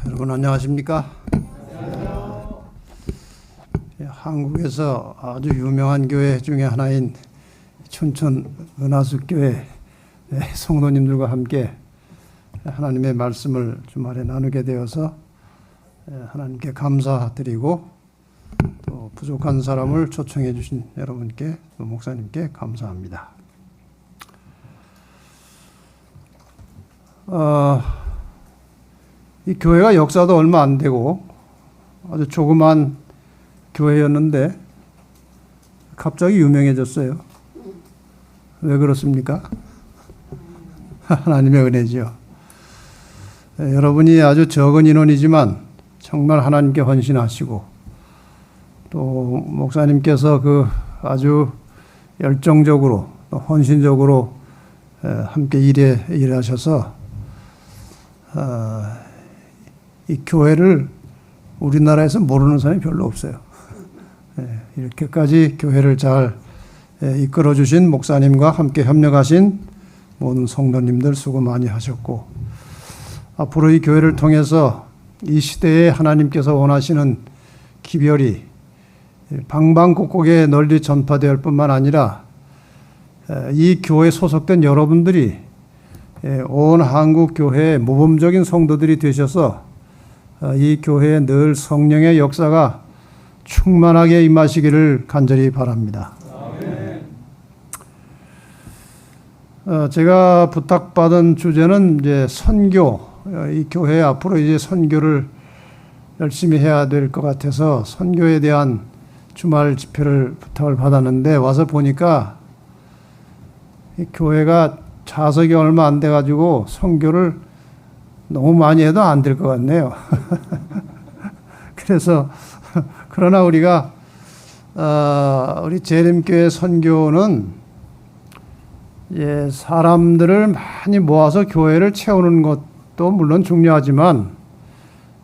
여러분 안녕하십니까? 한국에서 아주 유명한 교회 중에 하나인 춘천 은하숙교회 성도님들과 함께 하나님의 말씀을 주말에 나누게 되어서 하나님께 감사드리고 또 부족한 사람을 초청해 주신 여러분께 또 목사님께 감사합니다. 이 교회가 역사도 얼마 안 되고 아주 조그만 교회였는데 갑자기 유명해졌어요. 왜 그렇습니까? 하나님의 은혜지요. 여러분이 아주 적은 인원이지만 정말 하나님께 헌신하시고 또 목사님께서 그 아주 열정적으로 헌신적으로 함께 일하셔서 이 교회를 우리나라에서 모르는 사람이 별로 없어요. 이렇게까지 교회를 잘 이끌어 주신 목사님과 함께 협력하신 모든 성도님들 수고 많이 하셨고, 앞으로 이 교회를 통해서 이 시대에 하나님께서 원하시는 기별이 방방곡곡에 널리 전파될 뿐만 아니라 이 교회에 소속된 여러분들이 온 한국 교회의 모범적인 성도들이 되셔서 이 교회에 늘 성령의 역사가 충만하게 임하시기를 간절히 바랍니다. 제가 부탁받은 주제는 이제 선교, 이 교회 앞으로 이제 선교를 열심히 해야 될 것 같아서 선교에 대한 주말 집회를 부탁을 받았는데 와서 보니까 이 교회가 좌석이 얼마 안 돼가지고 선교를 너무 많이 해도 안 될 것 같네요. 그래서 그러나 우리가 우리 재림교회 선교는 사람들을 많이 모아서 교회를 채우는 것도 물론 중요하지만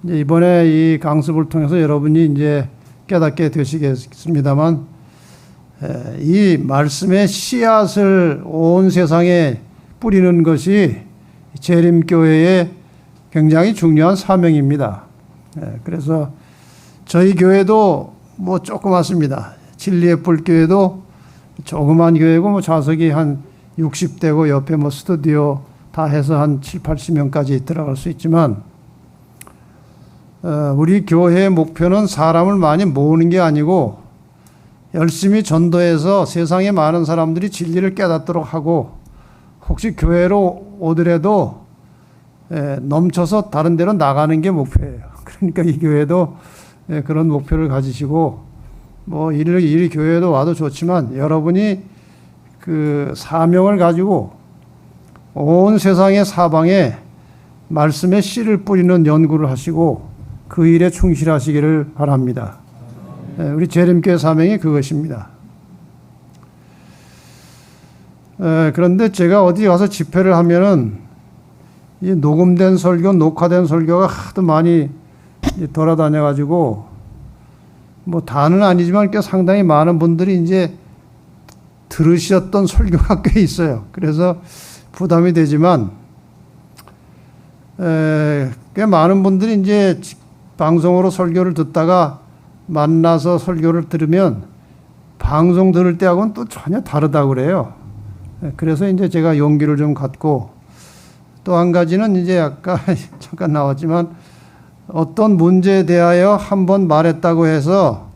이번에 이 강습을 통해서 여러분이 이제 깨닫게 되시겠습니다만 이 말씀의 씨앗을 온 세상에 뿌리는 것이 재림교회의 굉장히 중요한 사명입니다. 그래서 저희 교회도 뭐 조그맣습니다. 진리의 불교회도 조그만 교회고 뭐 좌석이 한 60대고 옆에 뭐 스튜디오 다 해서 한 7, 80명까지 들어갈 수 있지만 우리 교회의 목표는 사람을 많이 모으는 게 아니고 열심히 전도해서 세상에 많은 사람들이 진리를 깨닫도록 하고 혹시 교회로 오더라도 넘쳐서 다른 데로 나가는 게 목표예요. 그러니까 이 교회도 그런 목표를 가지시고 뭐 이 교회도 와도 좋지만 여러분이 그 사명을 가지고 온 세상의 사방에 말씀의 씨를 뿌리는 연구를 하시고 그 일에 충실하시기를 바랍니다. 우리 재림교회 사명이 그것입니다. 그런데 제가 어디 가서 집회를 하면은 이 녹음된 설교, 녹화된 설교가 하도 많이 돌아다녀가지고 뭐 다는 아니지만 꽤 상당히 많은 분들이 이제 들으셨던 설교가 꽤 있어요. 그래서 부담이 되지만 꽤 많은 분들이 이제 방송으로 설교를 듣다가 만나서 설교를 들으면 방송 들을 때하고는 또 전혀 다르다고 그래요. 그래서 이제 제가 용기를 좀 갖고 또 한 가지는 이제 아까 잠깐 나왔지만 어떤 문제에 대하여 한번 말했다고 해서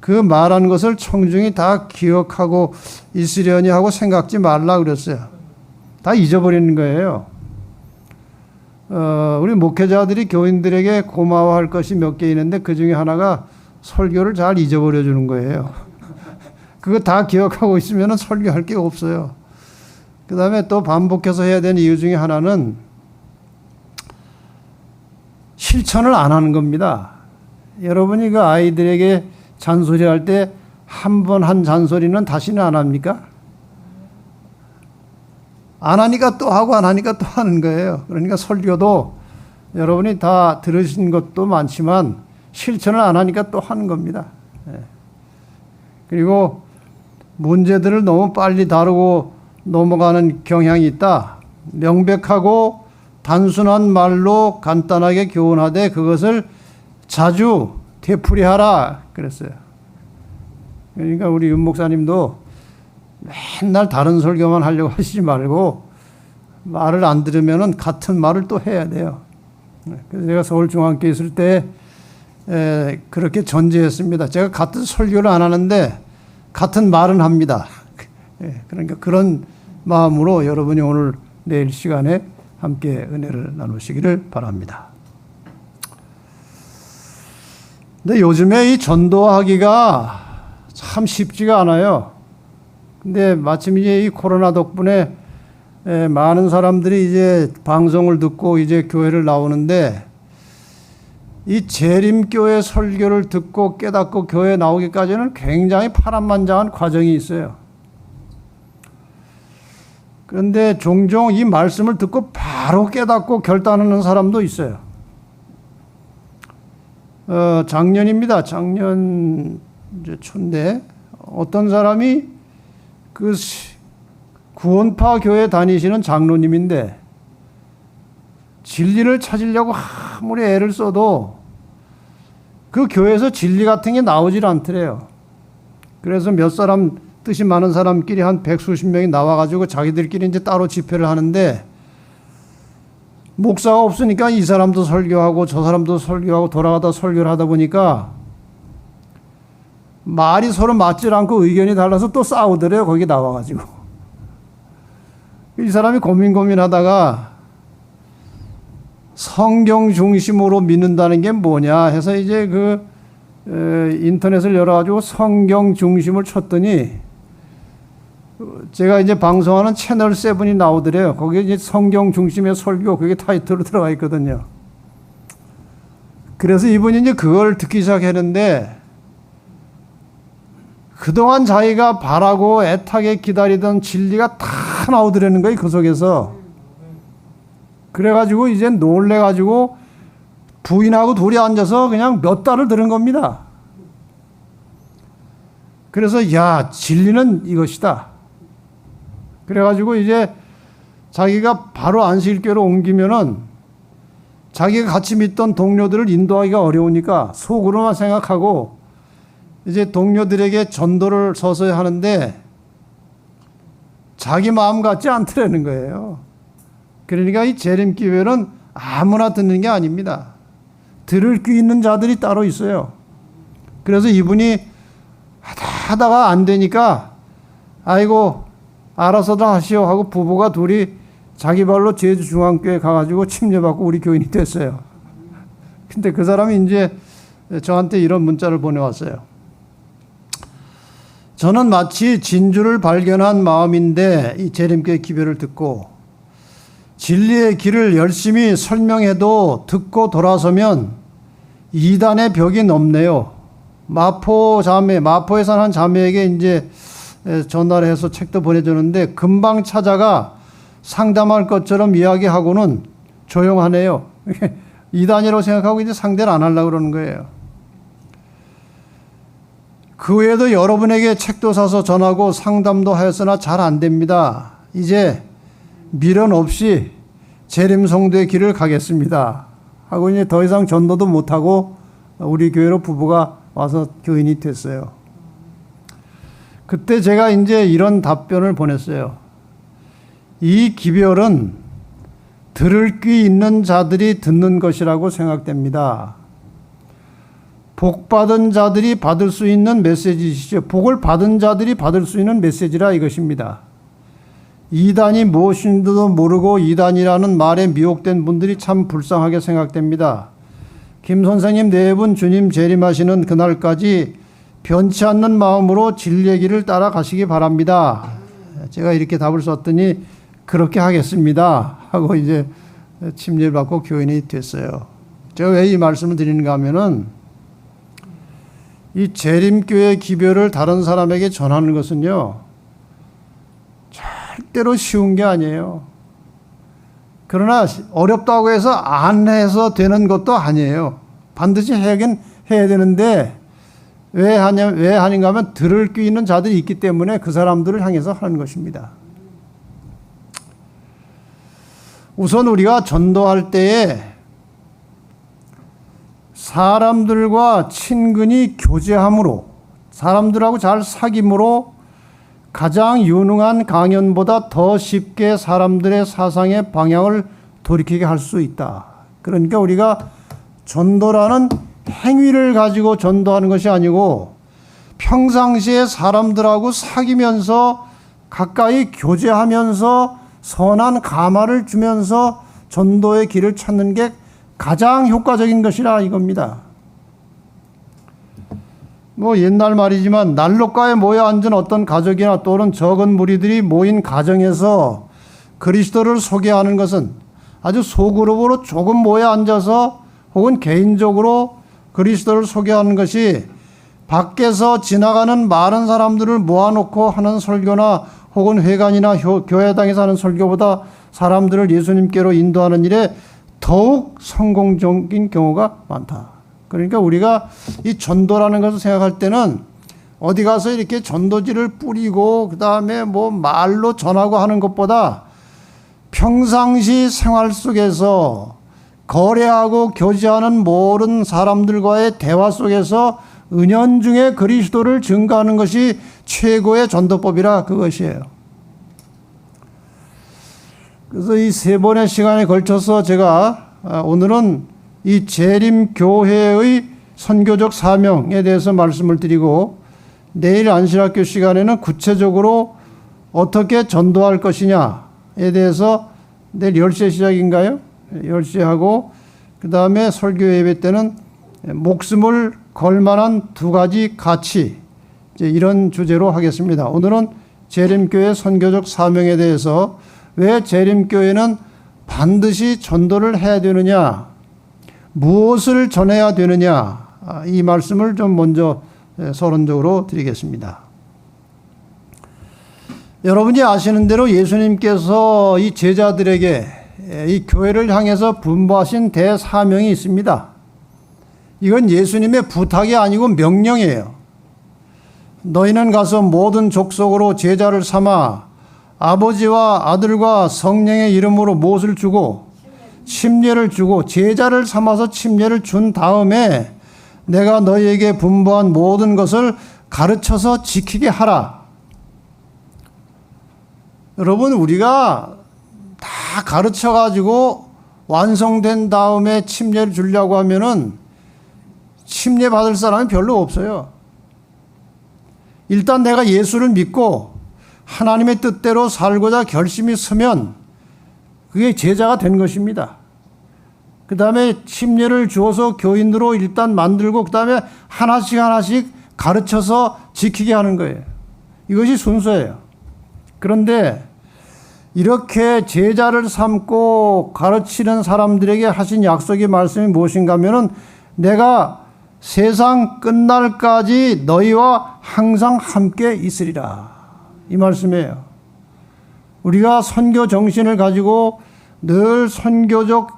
그 말한 것을 청중이 다 기억하고 있으려니 하고 생각지 말라 그랬어요. 다 잊어버리는 거예요. 우리 목회자들이 교인들에게 고마워할 것이 몇 개 있는데 그 중에 하나가 설교를 잘 잊어버려 주는 거예요. 그거 다 기억하고 있으면 설교할 게 없어요. 그 다음에 또 반복해서 해야 되는 이유 중에 하나는 실천을 안 하는 겁니다. 여러분이 그 아이들에게 잔소리할 때 한 번 한 잔소리는 다시는 안 합니까? 안 하니까 또 하고 안 하니까 또 하는 거예요. 그러니까 설교도 여러분이 다 들으신 것도 많지만 실천을 안 하니까 또 하는 겁니다. 그리고 문제들을 너무 빨리 다루고 넘어가는 경향이 있다. 명백하고 단순한 말로 간단하게 교훈하되 그것을 자주 되풀이하라 그랬어요. 그러니까 우리 윤 목사님도 맨날 다른 설교만 하려고 하시지 말고 말을 안 들으면은 같은 말을 또 해야 돼요. 그래서 제가 서울중앙교회 있을 때 그렇게 전제했습니다. 제가 같은 설교를 안 하는데 같은 말은 합니다. 그러니까 그런 마음으로 여러분이 오늘 내일 시간에 함께 은혜를 나누시기를 바랍니다. 근데 요즘에 이 전도하기가 참 쉽지가 않아요. 근데 마침 이제 이 코로나 덕분에 많은 사람들이 이제 방송을 듣고 이제 교회를 나오는데 이 재림교회 설교를 듣고 깨닫고 교회에 나오기까지는 굉장히 파란만장한 과정이 있어요. 그런데 종종 이 말씀을 듣고 바로 깨닫고 결단하는 사람도 있어요. 작년입니다. 작년 이제 초인데 어떤 사람이 그 구원파 교회 다니시는 장로님인데 진리를 찾으려고 아무리 애를 써도 그 교회에서 진리 같은 게 나오질 않더래요. 그래서 몇 사람 뜻이 많은 사람끼리 한 100수십 명이 나와가지고 자기들끼리 이제 따로 집회를 하는데 목사가 없으니까 이 사람도 설교하고 저 사람도 설교하고 돌아가다 설교를 하다 보니까 말이 서로 맞질 않고 의견이 달라서 또 싸우더래요. 거기 나와가지고. 이 사람이 고민하다가 성경 중심으로 믿는다는 게 뭐냐 해서 이제 인터넷을 열어가지고 성경 중심을 쳤더니 제가 이제 방송하는 채널 7이 나오더래요. 거기에 이제 성경 중심의 설교 그게 타이틀로 들어가 있거든요. 그래서 이분이 이제 그걸 듣기 시작했는데 그동안 자기가 바라고 애타게 기다리던 진리가 다 나오더라는 거예요. 그 속에서. 그래가지고 이제 놀래가지고 부인하고 둘이 앉아서 그냥 몇 달을 들은 겁니다. 그래서 야, 진리는 이것이다. 그래가지고 이제 자기가 바로 안식일교로 옮기면은 자기가 같이 믿던 동료들을 인도하기가 어려우니까 속으로만 생각하고 이제 동료들에게 전도를 서서히 하는데 자기 마음 같지 않더라는 거예요. 그러니까 이 재림기회는 아무나 듣는 게 아닙니다. 들을 귀 있는 자들이 따로 있어요. 그래서 이분이 하다가 안 되니까 아이고 알아서들 하시오 하고 부부가 둘이 자기 발로 제주중앙교회 가가지고 침례받고 우리 교인이 됐어요. 근데 그 사람이 이제 저한테 이런 문자를 보내왔어요. 저는 마치 진주를 발견한 마음인데 이 재림교회 기별을 듣고 진리의 길을 열심히 설명해도 듣고 돌아서면 이단의 벽이 넘네요. 마포에 사는 자매에게 이제 전화를 해서 책도 보내주는데 금방 찾아가 상담할 것처럼 이야기하고는 조용하네요. 이단이라고 생각하고 이제 상대를 안 하려고 그러는 거예요. 그 외에도 여러분에게 책도 사서 전하고 상담도 하였으나 잘 안 됩니다. 이제 미련 없이 재림성도의 길을 가겠습니다. 하고 이제 더 이상 전도도 못하고 우리 교회로 부부가 와서 교인이 됐어요. 그때 제가 이제 이런 답변을 보냈어요. 이 기별은 들을 귀 있는 자들이 듣는 것이라고 생각됩니다. 복 받은 자들이 받을 수 있는 메시지시죠. 복을 받은 자들이 받을 수 있는 메시지라 이것입니다. 이단이 무엇인지도 모르고 이단이라는 말에 미혹된 분들이 참 불쌍하게 생각됩니다. 김 선생님 네 분 주님 재림하시는 그날까지 변치 않는 마음으로 진리의 길을 따라가시기 바랍니다. 제가 이렇게 답을 썼더니 그렇게 하겠습니다 하고 이제 침례를 받고 교인이 됐어요. 제가 왜 이 말씀을 드리는가 하면은 이 재림교회 기별을 다른 사람에게 전하는 것은요 절대로 쉬운 게 아니에요. 그러나 어렵다고 해서 안 해서 되는 것도 아니에요. 반드시 하긴 해야 되는데 왜 하는가 하면 들을 귀 있는 자들이 있기 때문에 그 사람들을 향해서 하는 것입니다. 우선 우리가 전도할 때에 사람들과 친근히 교제함으로, 사람들하고 잘 사귐으로 가장 유능한 강연보다 더 쉽게 사람들의 사상의 방향을 돌이키게 할 수 있다. 그러니까 우리가 전도라는 행위를 가지고 전도하는 것이 아니고 평상시에 사람들하고 사귀면서 가까이 교제하면서 선한 감화를 주면서 전도의 길을 찾는 게 가장 효과적인 것이라 이겁니다. 뭐 옛날 말이지만 난로가에 모여 앉은 어떤 가족이나 또는 적은 무리들이 모인 가정에서 그리스도를 소개하는 것은 아주 소그룹으로 조금 모여 앉아서 혹은 개인적으로 그리스도를 소개하는 것이 밖에서 지나가는 많은 사람들을 모아놓고 하는 설교나 혹은 회관이나 교회당에서 하는 설교보다 사람들을 예수님께로 인도하는 일에 더욱 성공적인 경우가 많다. 그러니까 우리가 이 전도라는 것을 생각할 때는 어디 가서 이렇게 전도지를 뿌리고 그 다음에 뭐 말로 전하고 하는 것보다 평상시 생활 속에서 거래하고 교제하는 모든 사람들과의 대화 속에서 은연중에 그리스도를 증거하는 것이 최고의 전도법이라 그것이에요. 그래서 이 세 번의 시간에 걸쳐서 제가 오늘은 이 재림교회의 선교적 사명에 대해서 말씀을 드리고 내일 안실학교 시간에는 구체적으로 어떻게 전도할 것이냐에 대해서 내일 10시에 시작인가요? 10시에 하고 그 다음에 설교 예배 때는 목숨을 걸 만한 두 가지 가치 이제 이런 주제로 하겠습니다. 오늘은 재림교회 선교적 사명에 대해서 왜 재림교회는 반드시 전도를 해야 되느냐, 무엇을 전해야 되느냐, 이 말씀을 좀 먼저 서론적으로 드리겠습니다. 여러분이 아시는 대로 예수님께서 이 제자들에게 이 교회를 향해서 분부하신 대사명이 있습니다. 이건 예수님의 부탁이 아니고 명령이에요. 너희는 가서 모든 족속으로 제자를 삼아 아버지와 아들과 성령의 이름으로 무엇을 주고 침례를 주고 제자를 삼아서 침례를 준 다음에 내가 너희에게 분부한 모든 것을 가르쳐서 지키게 하라. 여러분, 우리가 다 가르쳐 가지고 완성된 다음에 침례를 주려고 하면은 침례 받을 사람이 별로 없어요. 일단 내가 예수를 믿고 하나님의 뜻대로 살고자 결심이 서면 그게 제자가 된 것입니다. 그 다음에 침례를 주어서 교인으로 일단 만들고 그 다음에 하나씩 가르쳐서 지키게 하는 거예요. 이것이 순서예요. 그런데 이렇게 제자를 삼고 가르치는 사람들에게 하신 약속의 말씀이 무엇인가 하면은 내가 세상 끝날까지 너희와 항상 함께 있으리라. 이 말씀이에요. 우리가 선교 정신을 가지고 늘 선교적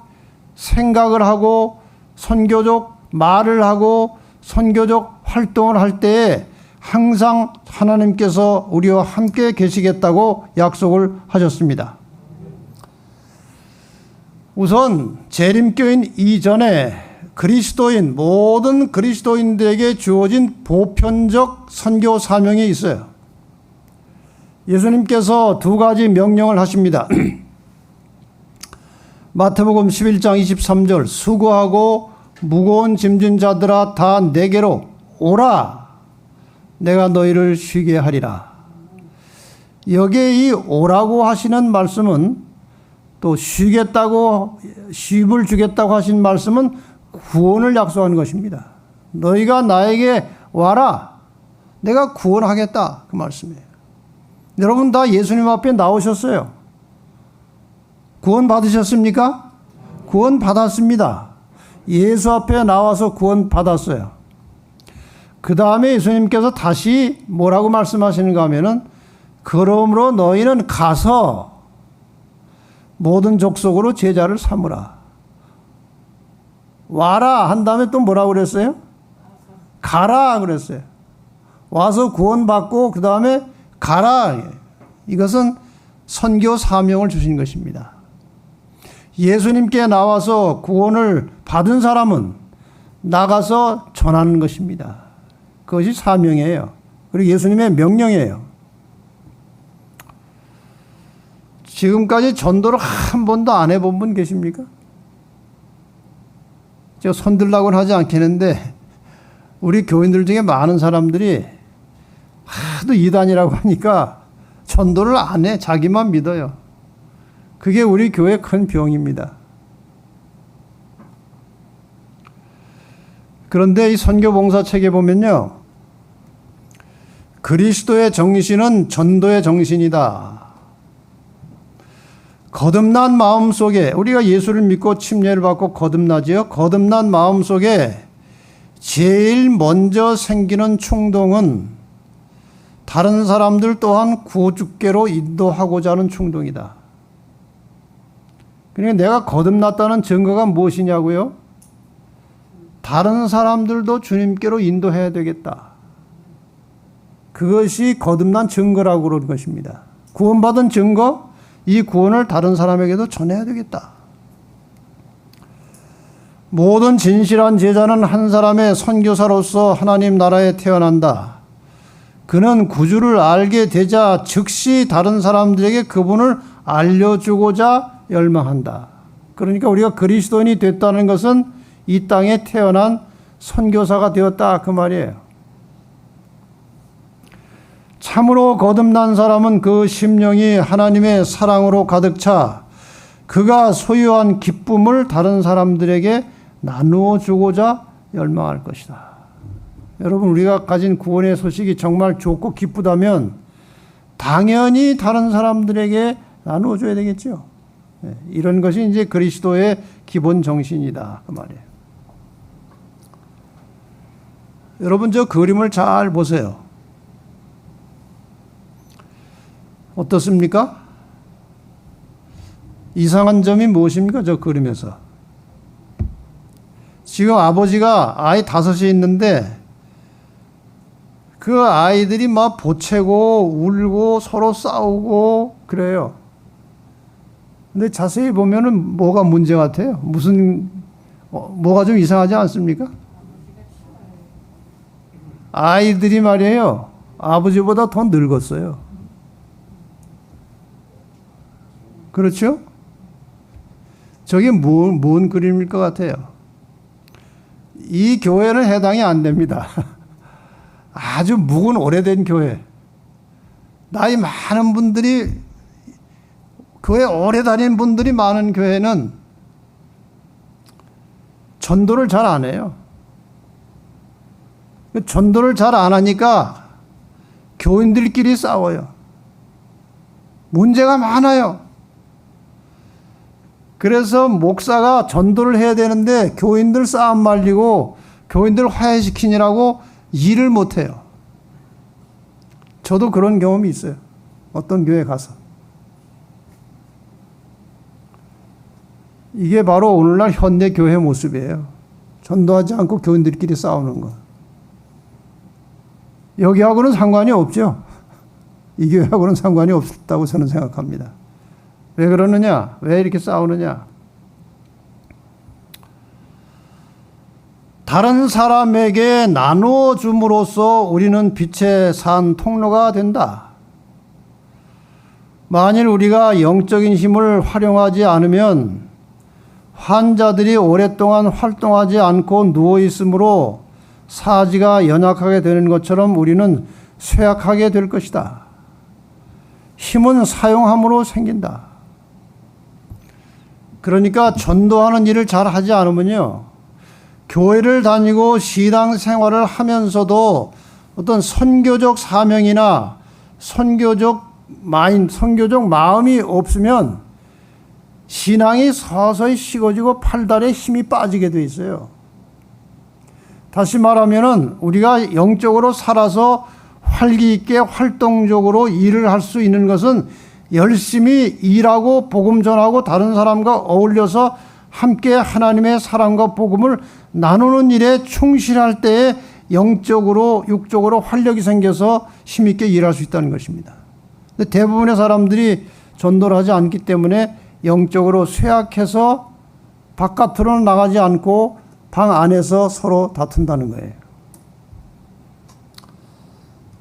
생각을 하고 선교적 말을 하고 선교적 활동을 할 때에 항상 하나님께서 우리와 함께 계시겠다고 약속을 하셨습니다. 우선 재림교인 이전에 그리스도인, 모든 그리스도인들에게 주어진 보편적 선교 사명이 있어요. 예수님께서 두 가지 명령을 하십니다. 마태복음 11장 23절 수고하고 무거운 짐진 자들아 다 내게로 오라. 내가 너희를 쉬게 하리라. 여기에 이 오라고 하시는 말씀은 또 쉬겠다고 쉼을 주겠다고 하신 말씀은 구원을 약속하는 것입니다. 너희가 나에게 와라. 내가 구원하겠다. 그 말씀이에요. 여러분 다 예수님 앞에 나오셨어요. 구원 받으셨습니까? 구원 받았습니다. 예수 앞에 나와서 구원 받았어요. 그 다음에 예수님께서 다시 뭐라고 말씀하시는가 하면은 그러므로 너희는 가서 모든 족속으로 제자를 삼으라. 와라 한 다음에 또 뭐라고 그랬어요? 가라 그랬어요. 와서 구원받고 그 다음에 가라. 이것은 선교 사명을 주신 것입니다. 예수님께 나와서 구원을 받은 사람은 나가서 전하는 것입니다. 그것이 사명이에요. 그리고 예수님의 명령이에요. 지금까지 전도를 한 번도 안 해본 분 계십니까? 제가 손들라고는 하지 않겠는데 우리 교인들 중에 많은 사람들이 하도 이단이라고 하니까 전도를 안 해. 자기만 믿어요. 그게 우리 교회의 큰 병입니다. 그런데 이 선교봉사책에 보면요, 그리스도의 정신은 전도의 정신이다. 거듭난 마음 속에, 우리가 예수를 믿고 침례를 받고 거듭나지요. 거듭난 마음 속에 제일 먼저 생기는 충동은 다른 사람들 또한 구주께로 인도하고자 하는 충동이다. 그러니까 내가 거듭났다는 증거가 무엇이냐고요? 다른 사람들도 주님께로 인도해야 되겠다. 그것이 거듭난 증거라고 그러는 것입니다. 구원받은 증거, 이 구원을 다른 사람에게도 전해야 되겠다. 모든 진실한 제자는 한 사람의 선교사로서 하나님 나라에 태어난다. 그는 구주를 알게 되자 즉시 다른 사람들에게 그분을 알려주고자 열망한다. 그러니까 우리가 그리스도인이 됐다는 것은 이 땅에 태어난 선교사가 되었다, 그 말이에요. 참으로 거듭난 사람은 그 심령이 하나님의 사랑으로 가득 차 그가 소유한 기쁨을 다른 사람들에게 나누어 주고자 열망할 것이다. 여러분, 우리가 가진 구원의 소식이 정말 좋고 기쁘다면 당연히 다른 사람들에게 나누어 줘야 되겠죠. 이런 것이 이제 그리스도의 기본 정신이다, 그 말이에요. 여러분, 저 그림을 잘 보세요. 어떻습니까? 이상한 점이 무엇입니까? 저 그림에서. 지금 아버지가 아이 5이 있는데 그 아이들이 막 보채고 울고 서로 싸우고 그래요. 근데 자세히 보면은 뭐가 문제 같아요? 뭐가 좀 이상하지 않습니까? 아이들이 말이에요, 아버지보다 더 늙었어요. 그렇죠? 저게 뭔 그림일 것 같아요? 이 교회는 해당이 안 됩니다. 아주 묵은 오래된 교회. 나이 많은 분들이, 교회 오래 다닌 분들이 많은 교회는 전도를 잘 안 해요. 전도를 잘 안 하니까 교인들끼리 싸워요. 문제가 많아요. 그래서 목사가 전도를 해야 되는데 교인들 싸움 말리고 교인들 화해시키느라고 일을 못해요. 저도 그런 경험이 있어요. 어떤 교회 가서. 이게 바로 오늘날 현대 교회 모습이에요. 전도하지 않고 교인들끼리 싸우는 거. 여기하고는 상관이 없죠. 이 교회하고는 상관이 없다고 저는 생각합니다. 왜 그러느냐? 왜 이렇게 싸우느냐? 다른 사람에게 나누어 줌으로써 우리는 빛의 산 통로가 된다. 만일 우리가 영적인 힘을 활용하지 않으면 환자들이 오랫동안 활동하지 않고 누워 있으므로 사지가 연약하게 되는 것처럼 우리는 쇠약하게 될 것이다. 힘은 사용함으로 생긴다. 그러니까 전도하는 일을 잘 하지 않으면요, 교회를 다니고 신앙 생활을 하면서도 어떤 선교적 사명이나 선교적 마음이 없으면 신앙이 서서히 식어지고 팔다리에 힘이 빠지게 돼 있어요. 다시 말하면은 우리가 영적으로 살아서 활기 있게 활동적으로 일을 할 수 있는 것은 열심히 일하고 복음 전하고 다른 사람과 어울려서 함께 하나님의 사랑과 복음을 나누는 일에 충실할 때에 영적으로 육적으로 활력이 생겨서 힘있게 일할 수 있다는 것입니다. 근데 대부분의 사람들이 전도를 하지 않기 때문에 영적으로 쇠약해서 바깥으로는 나가지 않고 방 안에서 서로 다툰다는 거예요.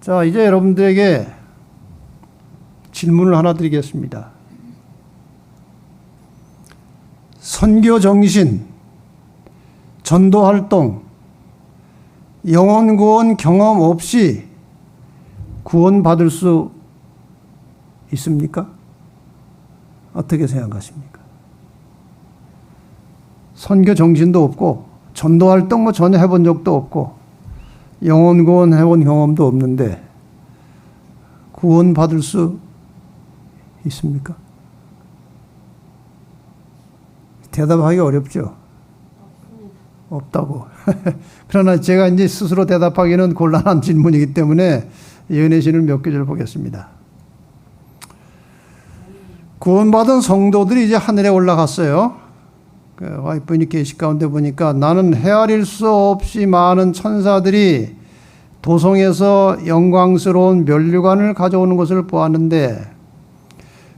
자, 이제 여러분들에게 질문을 하나 드리겠습니다. 선교 정신, 전도 활동, 영혼 구원 경험 없이 구원받을 수 있습니까? 어떻게 생각하십니까? 선교 정신도 없고 전도 활동 전혀 해본 적도 없고 영혼 구원 해본 경험도 없는데 구원받을 수 있습니까? 대답하기 어렵죠. 없다고. 그러나 제가 이제 스스로 대답하기는 곤란한 질문이기 때문에 연애신을 몇 개를 보겠습니다. 구원받은 성도들이 이제 하늘에 올라갔어요. 그 와이프니 계시 가운데 보니까 나는 헤아릴 수 없이 많은 천사들이 도성에서 영광스러운 면류관을 가져오는 것을 보았는데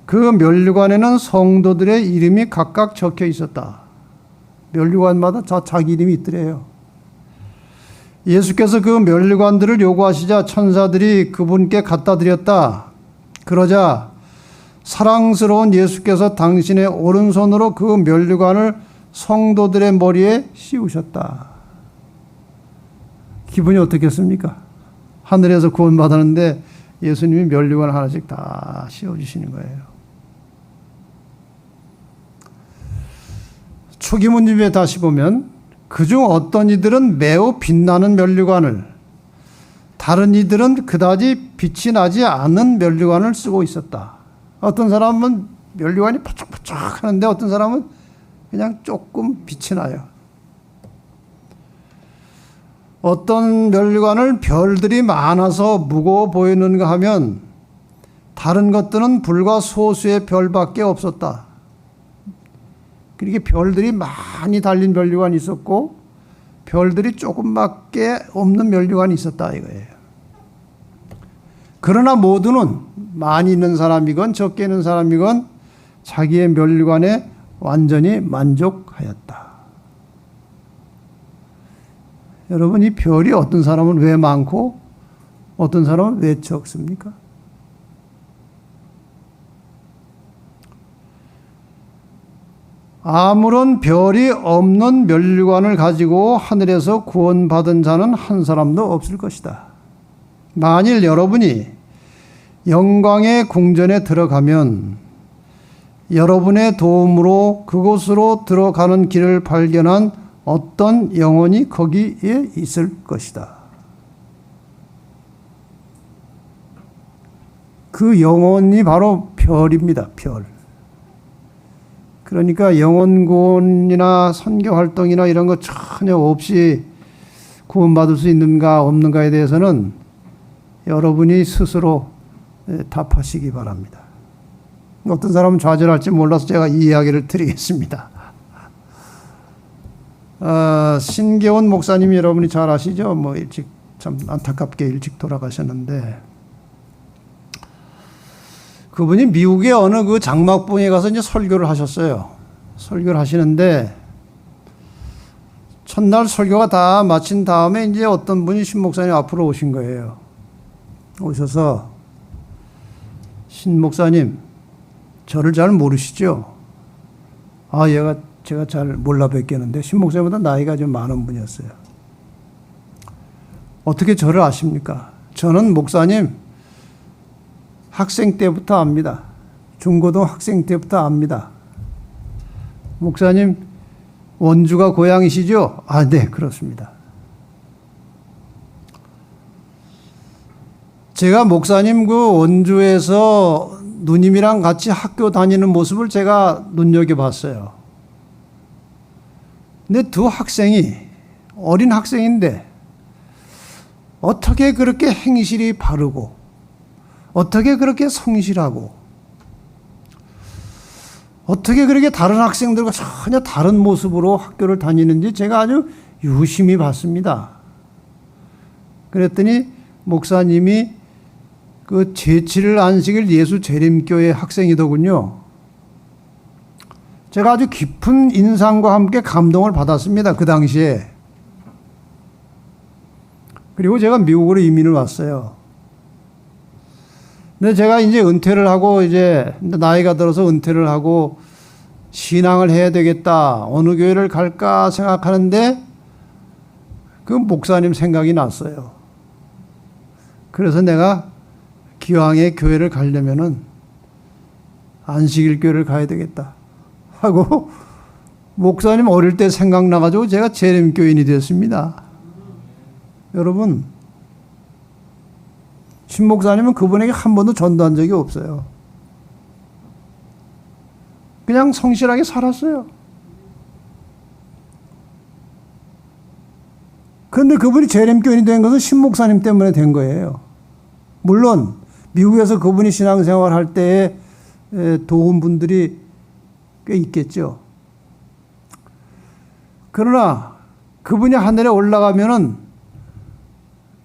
그 면류관에는 성도들의 이름이 각각 적혀 있었다. 면류관마다 자기 이름이 있더래요. 예수께서 그 면류관들을 요구하시자 천사들이 그분께 갖다 드렸다. 그러자 사랑스러운 예수께서 당신의 오른손으로 그 면류관을 성도들의 머리에 씌우셨다. 기분이 어떻겠습니까? 하늘에서 구원받았는데 예수님이 면류관 하나씩 다 씌워주시는 거예요. 초기 문집에 다시 보면 그중 어떤 이들은 매우 빛나는 면류관을, 다른 이들은 그다지 빛이 나지 않은 면류관을 쓰고 있었다. 어떤 사람은 면류관이 반짝반짝 하는데 어떤 사람은 그냥 조금 빛이 나요. 어떤 면류관을 별들이 많아서 무거워 보이는가 하면 다른 것들은 불과 소수의 별밖에 없었다. 그렇게 별들이 많이 달린 면류관이 있었고 별들이 조금밖에 없는 면류관이 있었다 이거예요. 그러나 모두는 많이 있는 사람이건 적게 있는 사람이건 자기의 면류관에 완전히 만족하였다. 여러분, 이 별이 어떤 사람은 왜 많고 어떤 사람은 왜 적습니까? 아무런 별이 없는 면류관을 가지고 하늘에서 구원받은 자는 한 사람도 없을 것이다. 만일 여러분이 영광의 궁전에 들어가면 여러분의 도움으로 그곳으로 들어가는 길을 발견한 어떤 영혼이 거기에 있을 것이다. 그 영혼이 바로 별입니다. 별. 그러니까 영혼구원이나 선교활동이나 이런 거 전혀 없이 구원받을 수 있는가 없는가에 대해서는 여러분이 스스로 답하시기 바랍니다. 어떤 사람은 좌절할지 몰라서 제가 이 이야기를 드리겠습니다. 신계원 목사님이 여러분이 잘 아시죠? 일찍 참 안타깝게 일찍 돌아가셨는데 그분이 미국의 어느 그 장막봉에 가서 이제 설교를 하셨어요. 설교를 하시는데 첫날 설교가 다 마친 다음에 이제 어떤 분이 신 목사님 앞으로 오신 거예요. 오셔서 신 목사님, 저를 잘 모르시죠? 제가 잘 몰라 뵙겠는데 신 목사님보다 나이가 좀 많은 분이었어요. 어떻게 저를 아십니까? 저는 목사님 학생 때부터 압니다. 중고등 학생 때부터 압니다. 목사님 원주가 고향이시죠? 네, 그렇습니다. 제가 목사님 그 원주에서 누님이랑 같이 학교 다니는 모습을 제가 눈여겨봤어요. 근데 두 학생이 어린 학생인데 어떻게 그렇게 행실이 바르고 어떻게 그렇게 성실하고 어떻게 그렇게 다른 학생들과 전혀 다른 모습으로 학교를 다니는지 제가 아주 유심히 봤습니다. 그랬더니 목사님이 그 제7일 안식일 예수 재림교회 학생이더군요. 제가 아주 깊은 인상과 함께 감동을 받았습니다. 그 당시에. 그리고 제가 미국으로 이민을 왔어요. 근데 제가 이제 은퇴를 하고 이제 나이가 들어서 은퇴를 하고 신앙을 해야 되겠다. 어느 교회를 갈까 생각하는데 그 목사님 생각이 났어요. 그래서 내가 기왕에 교회를 가려면은 안식일 교회를 가야 되겠다 하고 목사님 어릴 때 생각나가지고 제가 재림교인이 되었습니다. 여러분, 신 목사님은 그분에게 한 번도 전도한 적이 없어요. 그냥 성실하게 살았어요. 그런데 그분이 재림교인이 된 것은 신 목사님 때문에 된 거예요. 물론 미국에서 그분이 신앙생활 할 때에 도운 분들이 꽤 있겠죠. 그러나 그분이 하늘에 올라가면은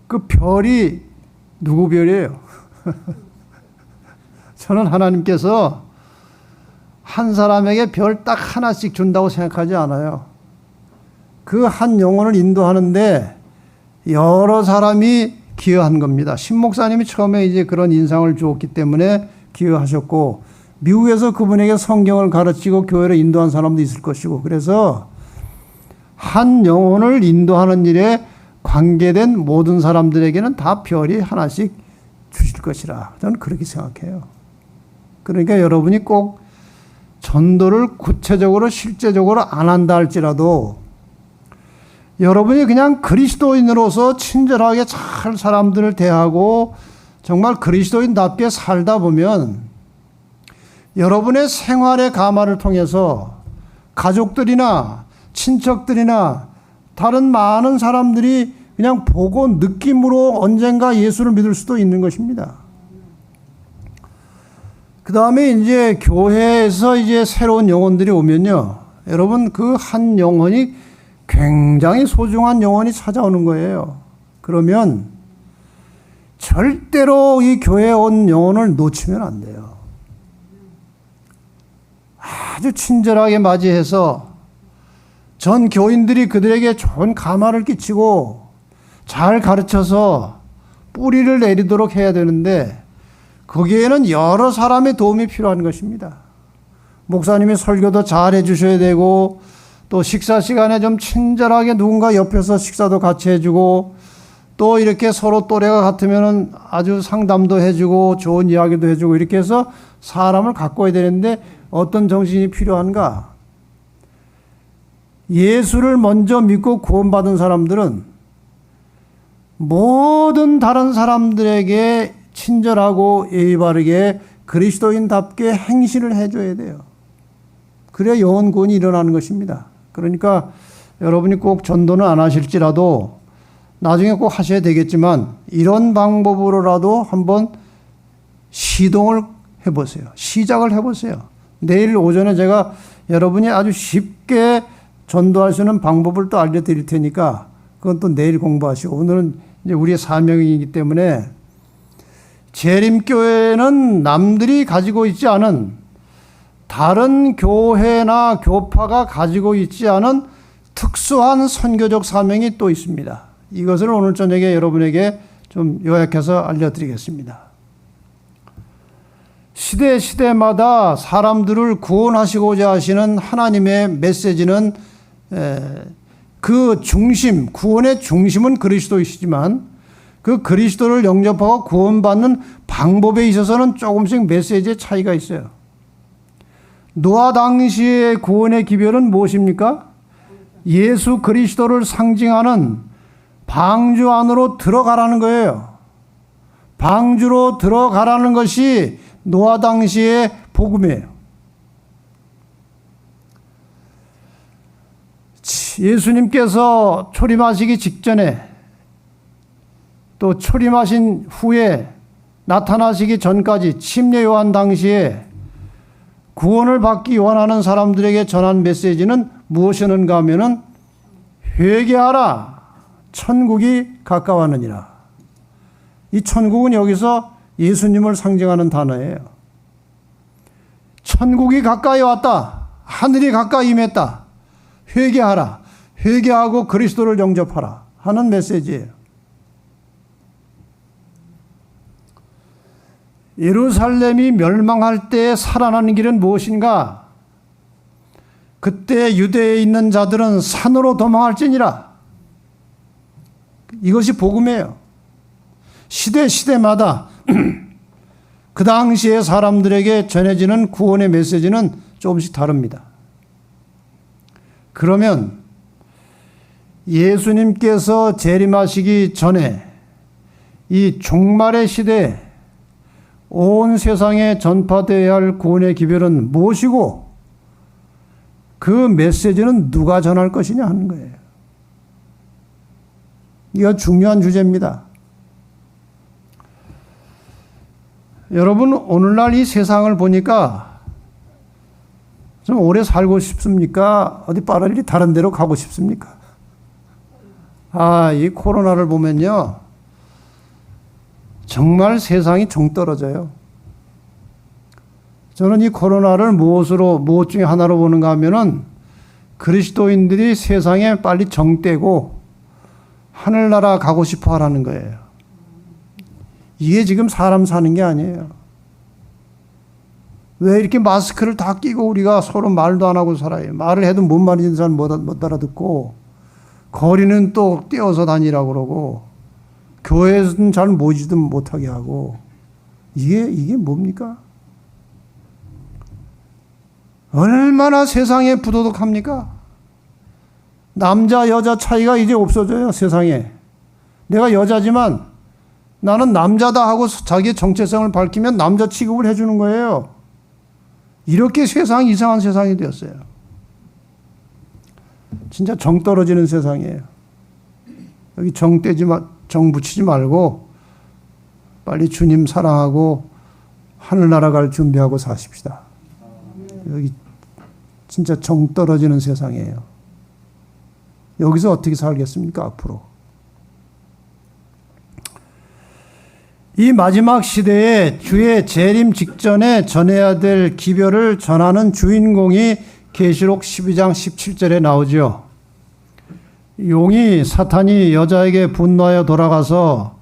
그 별이 누구 별이에요? 저는 하나님께서 한 사람에게 별 딱 하나씩 준다고 생각하지 않아요. 그 한 영혼을 인도하는데 여러 사람이 기여한 겁니다. 신 목사님이 처음에 이제 그런 인상을 주었기 때문에 기여하셨고, 미국에서 그분에게 성경을 가르치고 교회를 인도한 사람도 있을 것이고, 그래서 한 영혼을 인도하는 일에 관계된 모든 사람들에게는 다 별이 하나씩 주실 것이라 저는 그렇게 생각해요. 그러니까 여러분이 꼭 전도를 구체적으로 실제적으로 안 한다 할지라도 여러분이 그냥 그리스도인으로서 친절하게 잘 사람들을 대하고 정말 그리스도인답게 살다 보면 여러분의 생활의 가마를 통해서 가족들이나 친척들이나 다른 많은 사람들이 그냥 보고 느낌으로 언젠가 예수를 믿을 수도 있는 것입니다. 그 다음에 이제 교회에서 이제 새로운 영혼들이 오면요. 여러분, 그 한 영혼이 굉장히 소중한 영혼이 찾아오는 거예요. 그러면 절대로 이 교회에 온 영혼을 놓치면 안 돼요. 아주 친절하게 맞이해서 전 교인들이 그들에게 좋은 감화를 끼치고 잘 가르쳐서 뿌리를 내리도록 해야 되는데 거기에는 여러 사람의 도움이 필요한 것입니다. 목사님이 설교도 잘 해주셔야 되고 또 식사 시간에 좀 친절하게 누군가 옆에서 식사도 같이 해주고 또 이렇게 서로 또래가 같으면 아주 상담도 해주고 좋은 이야기도 해주고 이렇게 해서 사람을 가꿔야 되는데 어떤 정신이 필요한가? 예수를 먼저 믿고 구원받은 사람들은 모든 다른 사람들에게 친절하고 예의 바르게 그리스도인답게 행실을 해줘야 돼요. 그래야 영혼 구원이 일어나는 것입니다. 그러니까 여러분이 꼭 전도는 안 하실지라도 나중에 꼭 하셔야 되겠지만 이런 방법으로라도 한번 시동을 해보세요. 시작을 해보세요. 내일 오전에 제가 여러분이 아주 쉽게 전도할 수 있는 방법을 또 알려드릴 테니까 그건 또 내일 공부하시고 오늘은 이제 우리의 사명이기 때문에 재림교회는 남들이 가지고 있지 않은 다른 교회나 교파가 가지고 있지 않은 특수한 선교적 사명이 또 있습니다. 이것을 오늘 저녁에 여러분에게 좀 요약해서 알려드리겠습니다. 시대마다 사람들을 구원하시고자 하시는 하나님의 메시지는 그 중심, 구원의 중심은 그리스도이시지만 그 그리스도를 영접하고 구원받는 방법에 있어서는 조금씩 메시지의 차이가 있어요. 노아 당시의 구원의 기별은 무엇입니까? 예수 그리스도를 상징하는 방주 안으로 들어가라는 거예요. 방주로 들어가라는 것이 노아 당시의 복음이에요. 예수님께서 초림하시기 직전에 또 초림하신 후에 나타나시기 전까지 침례 요한 당시에 구원을 받기 원하는 사람들에게 전한 메시지는 무엇이었는가 하면은 회개하라 천국이 가까웠느니라. 이 천국은 여기서 예수님을 상징하는 단어예요. 천국이 가까이 왔다. 하늘이 가까이 임했다. 회개하라. 회개하고 그리스도를 영접하라 하는 메시지예요. 예루살렘이 멸망할 때 살아나는 길은 무엇인가? 그때 유대에 있는 자들은 산으로 도망할지니라. 이것이 복음이에요. 시대마다 그 당시에 사람들에게 전해지는 구원의 메시지는 조금씩 다릅니다. 그러면 예수님께서 재림하시기 전에 이 종말의 시대에 온 세상에 전파되어야 할 구원의 기별은 무엇이고 그 메시지는 누가 전할 것이냐 하는 거예요. 이거 중요한 주제입니다. 여러분, 오늘날 이 세상을 보니까 좀 오래 살고 싶습니까? 어디 빠르리 다른 데로 가고 싶습니까? 이 코로나를 보면요. 정말 세상이 정 떨어져요. 저는 이 코로나를 무엇 중에 하나로 보는가 하면은 그리스도인들이 세상에 빨리 정 떼고 하늘나라 가고 싶어 하라는 거예요. 이게 지금 사람 사는 게 아니에요. 왜 이렇게 마스크를 다 끼고 우리가 서로 말도 안 하고 살아요? 말을 해도 뭔 말인지 잘 못 알아듣고, 거리는 또 떼어서 다니라고 그러고, 교회에서는 잘 모이지도 못하게 하고, 이게 뭡니까? 얼마나 세상에 부도덕합니까? 남자, 여자 차이가 이제 없어져요, 세상에. 내가 여자지만 나는 남자다 하고 자기의 정체성을 밝히면 남자 취급을 해주는 거예요. 이렇게 세상이 이상한 세상이 되었어요. 진짜 정 떨어지는 세상이에요. 여기 정 붙이지 말고 빨리 주님 사랑하고 하늘나라 갈 준비하고 사십시다. 여기 진짜 정 떨어지는 세상이에요. 여기서 어떻게 살겠습니까, 앞으로? 이 마지막 시대에 주의 재림 직전에 전해야 될 기별을 전하는 주인공이 계시록 12장 17절에 나오죠. 용이 사탄이 여자에게 분노하여 돌아가서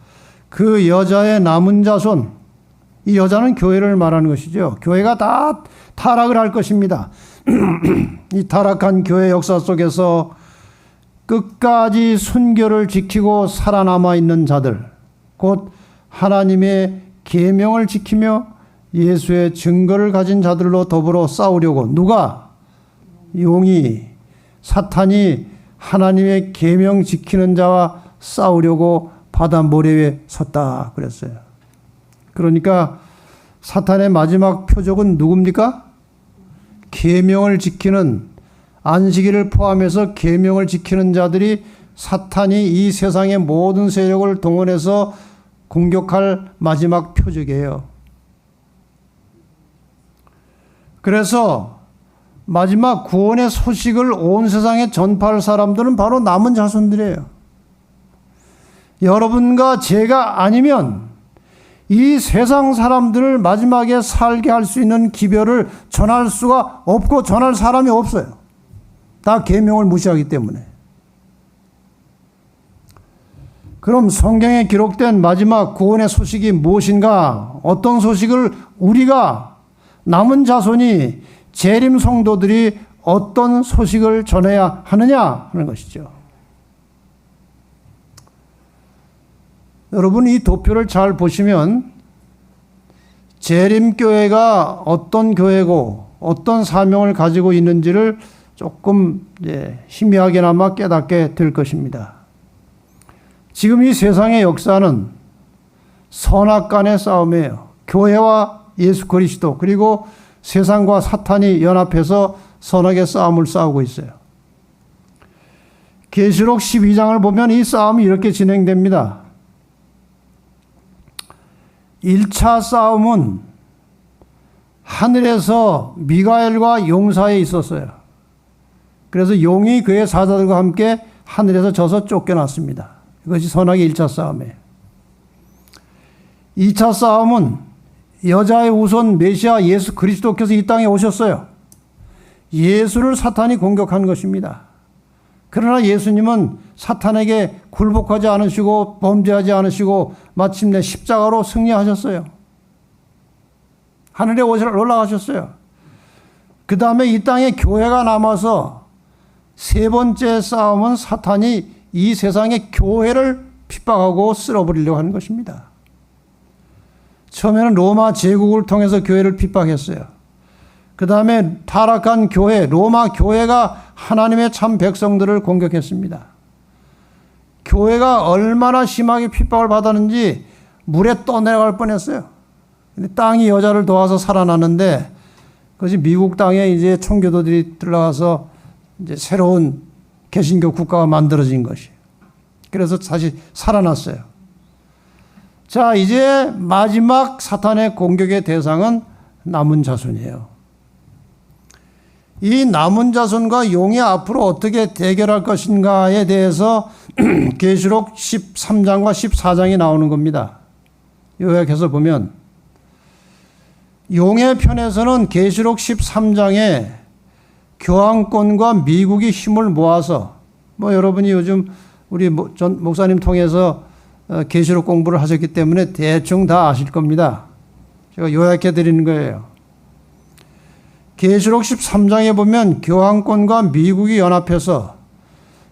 그 여자의 남은 자손, 이 여자는 교회를 말하는 것이죠. 교회가 다 타락을 할 것입니다. 이 타락한 교회 역사 속에서 끝까지 순교를 지키고 살아남아 있는 자들, 곧 하나님의 계명을 지키며 예수의 증거를 가진 자들로 더불어 싸우려고, 누가? 용이, 사탄이 하나님의 계명 지키는 자와 싸우려고 바다 모래 위에 섰다 그랬어요. 그러니까 사탄의 마지막 표적은 누굽니까? 계명을 지키는, 안식일을 포함해서 계명을 지키는 자들이 사탄이 이 세상의 모든 세력을 동원해서 공격할 마지막 표적이에요. 그래서 마지막 구원의 소식을 온 세상에 전파할 사람들은 바로 남은 자손들이에요. 여러분과 제가 아니면 이 세상 사람들을 마지막에 살게 할 수 있는 기별을 전할 수가 없고 전할 사람이 없어요. 다 계명을 무시하기 때문에. 그럼 성경에 기록된 마지막 구원의 소식이 무엇인가? 어떤 소식을 우리가, 남은 자손이, 재림 성도들이 어떤 소식을 전해야 하느냐 하는 것이죠. 여러분, 이 도표를 잘 보시면 재림교회가 어떤 교회고 어떤 사명을 가지고 있는지를 조금 희미하게나마 깨닫게 될 것입니다. 지금 이 세상의 역사는 선악간의 싸움이에요. 교회와 예수 그리스도, 그리고 세상과 사탄이 연합해서 선악의 싸움을 싸우고 있어요. 계시록 12장을 보면 이 싸움이 이렇게 진행됩니다. 1차 싸움은 하늘에서 미가엘과 용 사이에 있었어요. 그래서 용이 그의 사자들과 함께 하늘에서 져서 쫓겨났습니다. 이것이 선악의 1차 싸움이에요. 2차 싸움은 여자의 우선 메시아 예수 그리스도께서 이 땅에 오셨어요. 예수를 사탄이 공격한 것입니다. 그러나 예수님은 사탄에게 굴복하지 않으시고 범죄하지 않으시고 마침내 십자가로 승리하셨어요. 하늘에 올라가셨어요. 그 다음에 이 땅에 교회가 남아서 세 번째 싸움은 사탄이 이 세상의 교회를 핍박하고 쓸어버리려고 하는 것입니다. 처음에는 로마 제국을 통해서 교회를 핍박했어요. 그 다음에 타락한 교회, 로마 교회가 하나님의 참 백성들을 공격했습니다. 교회가 얼마나 심하게 핍박을 받았는지 물에 떠내려갈 뻔했어요. 근데 땅이 여자를 도와서 살아났는데 그것이 미국 땅에 이제 청교도들이 들어가서 이제 새로운 개신교 국가가 만들어진 것이에요. 그래서 다시 살아났어요. 자, 이제 마지막 사탄의 공격의 대상은 남은 자손이에요. 이 남은 자손과 용이 앞으로 어떻게 대결할 것인가에 대해서 계시록 13장과 14장이 나오는 겁니다. 요약해서 보면 용의 편에서는 계시록 13장에 교황권과 미국이 힘을 모아서 여러분이 요즘 우리 전 목사님 통해서 계시록 공부를 하셨기 때문에 대충 다 아실 겁니다. 제가 요약해 드리는 거예요. 계시록 13장에 보면 교황권과 미국이 연합해서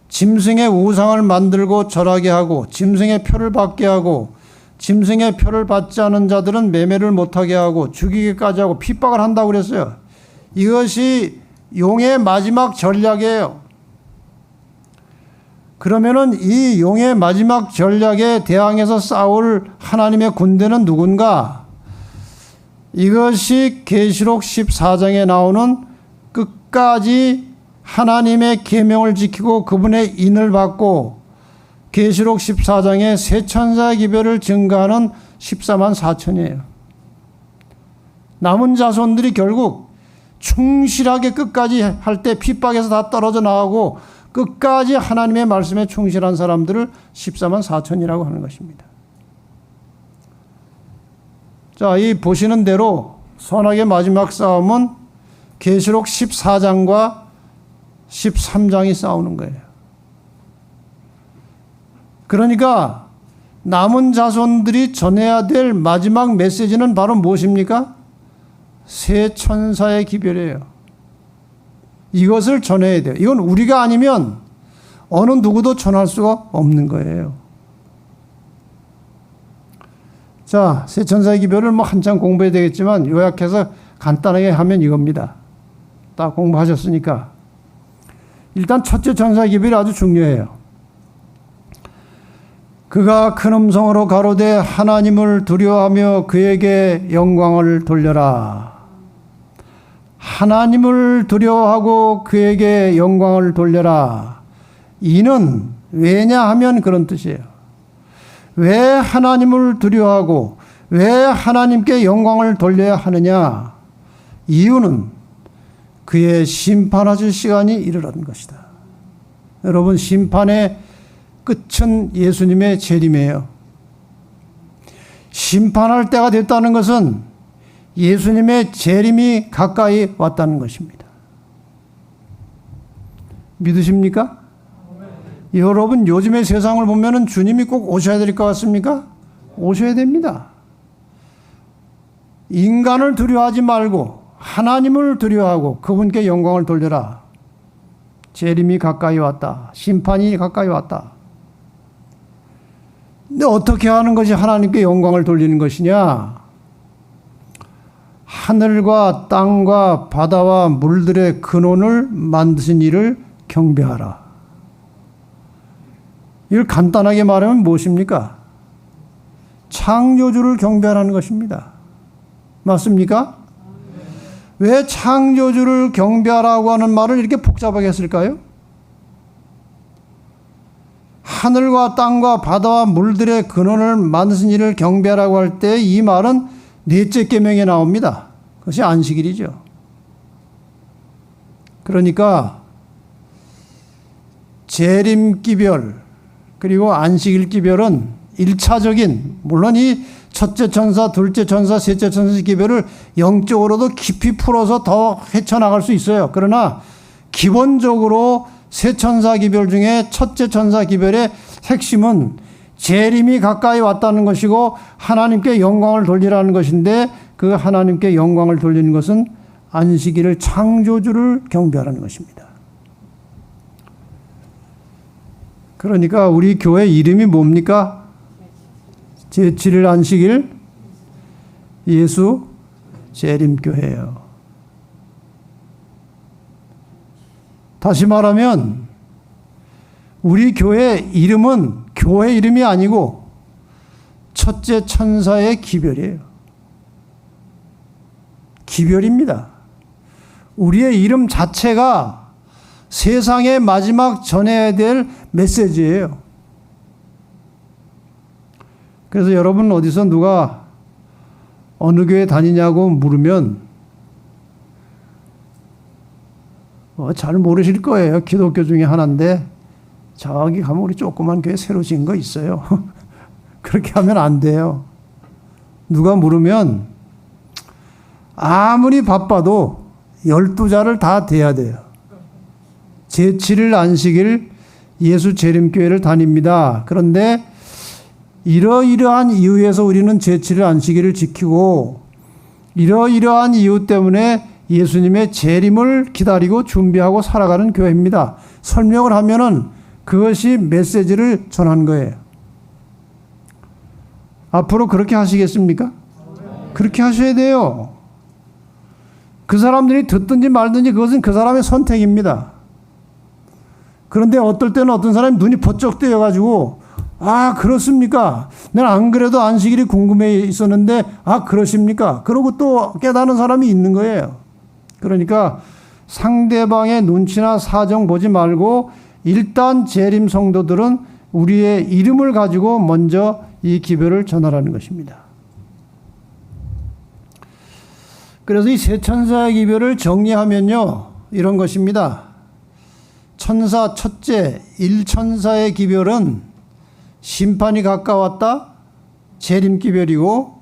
짐승의 우상을 만들고 절하게 하고 짐승의 표를 받게 하고 짐승의 표를 받지 않은 자들은 매매를 못하게 하고 죽이기까지 하고 핍박을 한다고 그랬어요. 이것이 용의 마지막 전략이에요. 그러면은 이 용의 마지막 전략에 대항해서 싸울 하나님의 군대는 누군가? 이것이 계시록 14장에 나오는 끝까지 하나님의 계명을 지키고 그분의 인을 받고 계시록 14장에 세 천사의 기별을 증가하는 14만 4천이에요. 남은 자손들이 결국 충실하게 끝까지 할 때 핍박에서 다 떨어져 나가고 끝까지 하나님의 말씀에 충실한 사람들을 14만 4천이라고 하는 것입니다. 자, 이 보시는 대로 선악의 마지막 싸움은 계시록 14장과 13장이 싸우는 거예요. 그러니까 남은 자손들이 전해야 될 마지막 메시지는 바로 무엇입니까? 세 천사의 기별이에요. 이것을 전해야 돼요. 이건 우리가 아니면 어느 누구도 전할 수가 없는 거예요. 자, 세 천사의 기별을 한참 공부해야 되겠지만 요약해서 간단하게 하면 이겁니다. 다 공부하셨으니까. 일단 첫째 천사의 기별이 아주 중요해요. 그가 큰 음성으로 가로되 하나님을 두려워하며 그에게 영광을 돌려라. 하나님을 두려워하고 그에게 영광을 돌려라. 이는 왜냐하면 그런 뜻이에요. 왜 하나님을 두려워하고 왜 하나님께 영광을 돌려야 하느냐? 이유는 그의 심판하실 시간이 이르는 것이다. 여러분, 심판의 끝은 예수님의 재림이에요. 심판할 때가 됐다는 것은 예수님의 재림이 가까이 왔다는 것입니다. 믿으십니까? 여러분, 요즘의 세상을 보면은 주님이 꼭 오셔야 될 것 같습니까? 오셔야 됩니다. 인간을 두려워하지 말고 하나님을 두려워하고 그분께 영광을 돌려라. 재림이 가까이 왔다. 심판이 가까이 왔다. 근데 어떻게 하는 것이 하나님께 영광을 돌리는 것이냐? 하늘과 땅과 바다와 물들의 근원을 만드신 이를 경배하라. 이걸 간단하게 말하면 무엇입니까? 창조주를 경배하라는 것입니다. 맞습니까? 왜 창조주를 경배하라고 하는 말을 이렇게 복잡하게 했을까요? 하늘과 땅과 바다와 물들의 근원을 만드신 이를 경배하라고 할 때 이 말은 넷째 계명에 나옵니다. 그것이 안식일이죠. 그러니까 재림기별 그리고 안식일기별은 일차적인, 물론 이 첫째 천사, 둘째 천사, 셋째 천사 기별을 영적으로도 깊이 풀어서 더 헤쳐나갈 수 있어요. 그러나 기본적으로 세 천사 기별 중에 첫째 천사 기별의 핵심은 재림이 가까이 왔다는 것이고 하나님께 영광을 돌리라는 것인데, 그 하나님께 영광을 돌리는 것은 안식일을 창조주를 경배하라는 것입니다. 그러니까 우리 교회 이름이 뭡니까? 제7일 안식일 예수 재림교회예요. 다시 말하면 우리 교회 이름은 교회 이름이 아니고 첫째 천사의 기별이에요. 기별입니다. 우리의 이름 자체가 세상의 마지막 전해야 될 메시지예요. 그래서 여러분 어디서 누가 어느 교회 다니냐고 물으면 잘 모르실 거예요. 기독교 중에 하나인데 저기 가면 우리 조그만 교회 새로 지은 거 있어요. 그렇게 하면 안 돼요. 누가 물으면 아무리 바빠도 12자를 다 대야 돼요. 제7일 안식일 예수 재림교회를 다닙니다. 그런데 이러이러한 이유에서 우리는 제7일 안식일을 지키고 이러이러한 이유 때문에 예수님의 재림을 기다리고 준비하고 살아가는 교회입니다. 설명을 하면은 그것이 메시지를 전한 거예요. 앞으로 그렇게 하시겠습니까? 그렇게 하셔야 돼요. 그 사람들이 듣든지 말든지 그것은 그 사람의 선택입니다. 그런데 어떨 때는 어떤 사람이 눈이 번쩍 뜨여가지고 아 그렇습니까? 내가 안 그래도 안식일이 궁금해 있었는데 아 그러십니까? 그러고 또 깨닫는 사람이 있는 거예요. 그러니까 상대방의 눈치나 사정 보지 말고 일단 재림 성도들은 우리의 이름을 가지고 먼저 이 기별을 전하라는 것입니다. 그래서 이 세 천사의 기별을 정리하면요 이런 것입니다. 천사 첫째 1천사의 기별은 심판이 가까웠다 재림 기별이고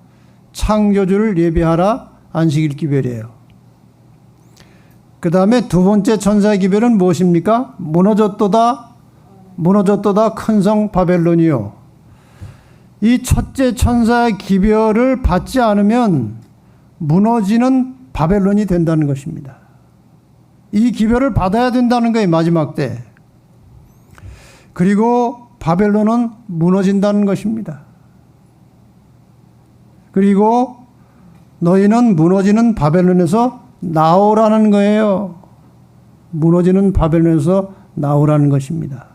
창조주를 예배하라 안식일 기별이에요. 그 다음에 두 번째 천사의 기별은 무엇입니까? 무너졌도다 큰 성 바벨론이요. 이 첫째 천사의 기별을 받지 않으면 무너지는 바벨론이 된다는 것입니다. 이 기별을 받아야 된다는 거예요. 마지막 때. 그리고 바벨론은 무너진다는 것입니다. 그리고 너희는 무너지는 바벨론에서 나오라는 거예요. 무너지는 바벨론에서 나오라는 것입니다.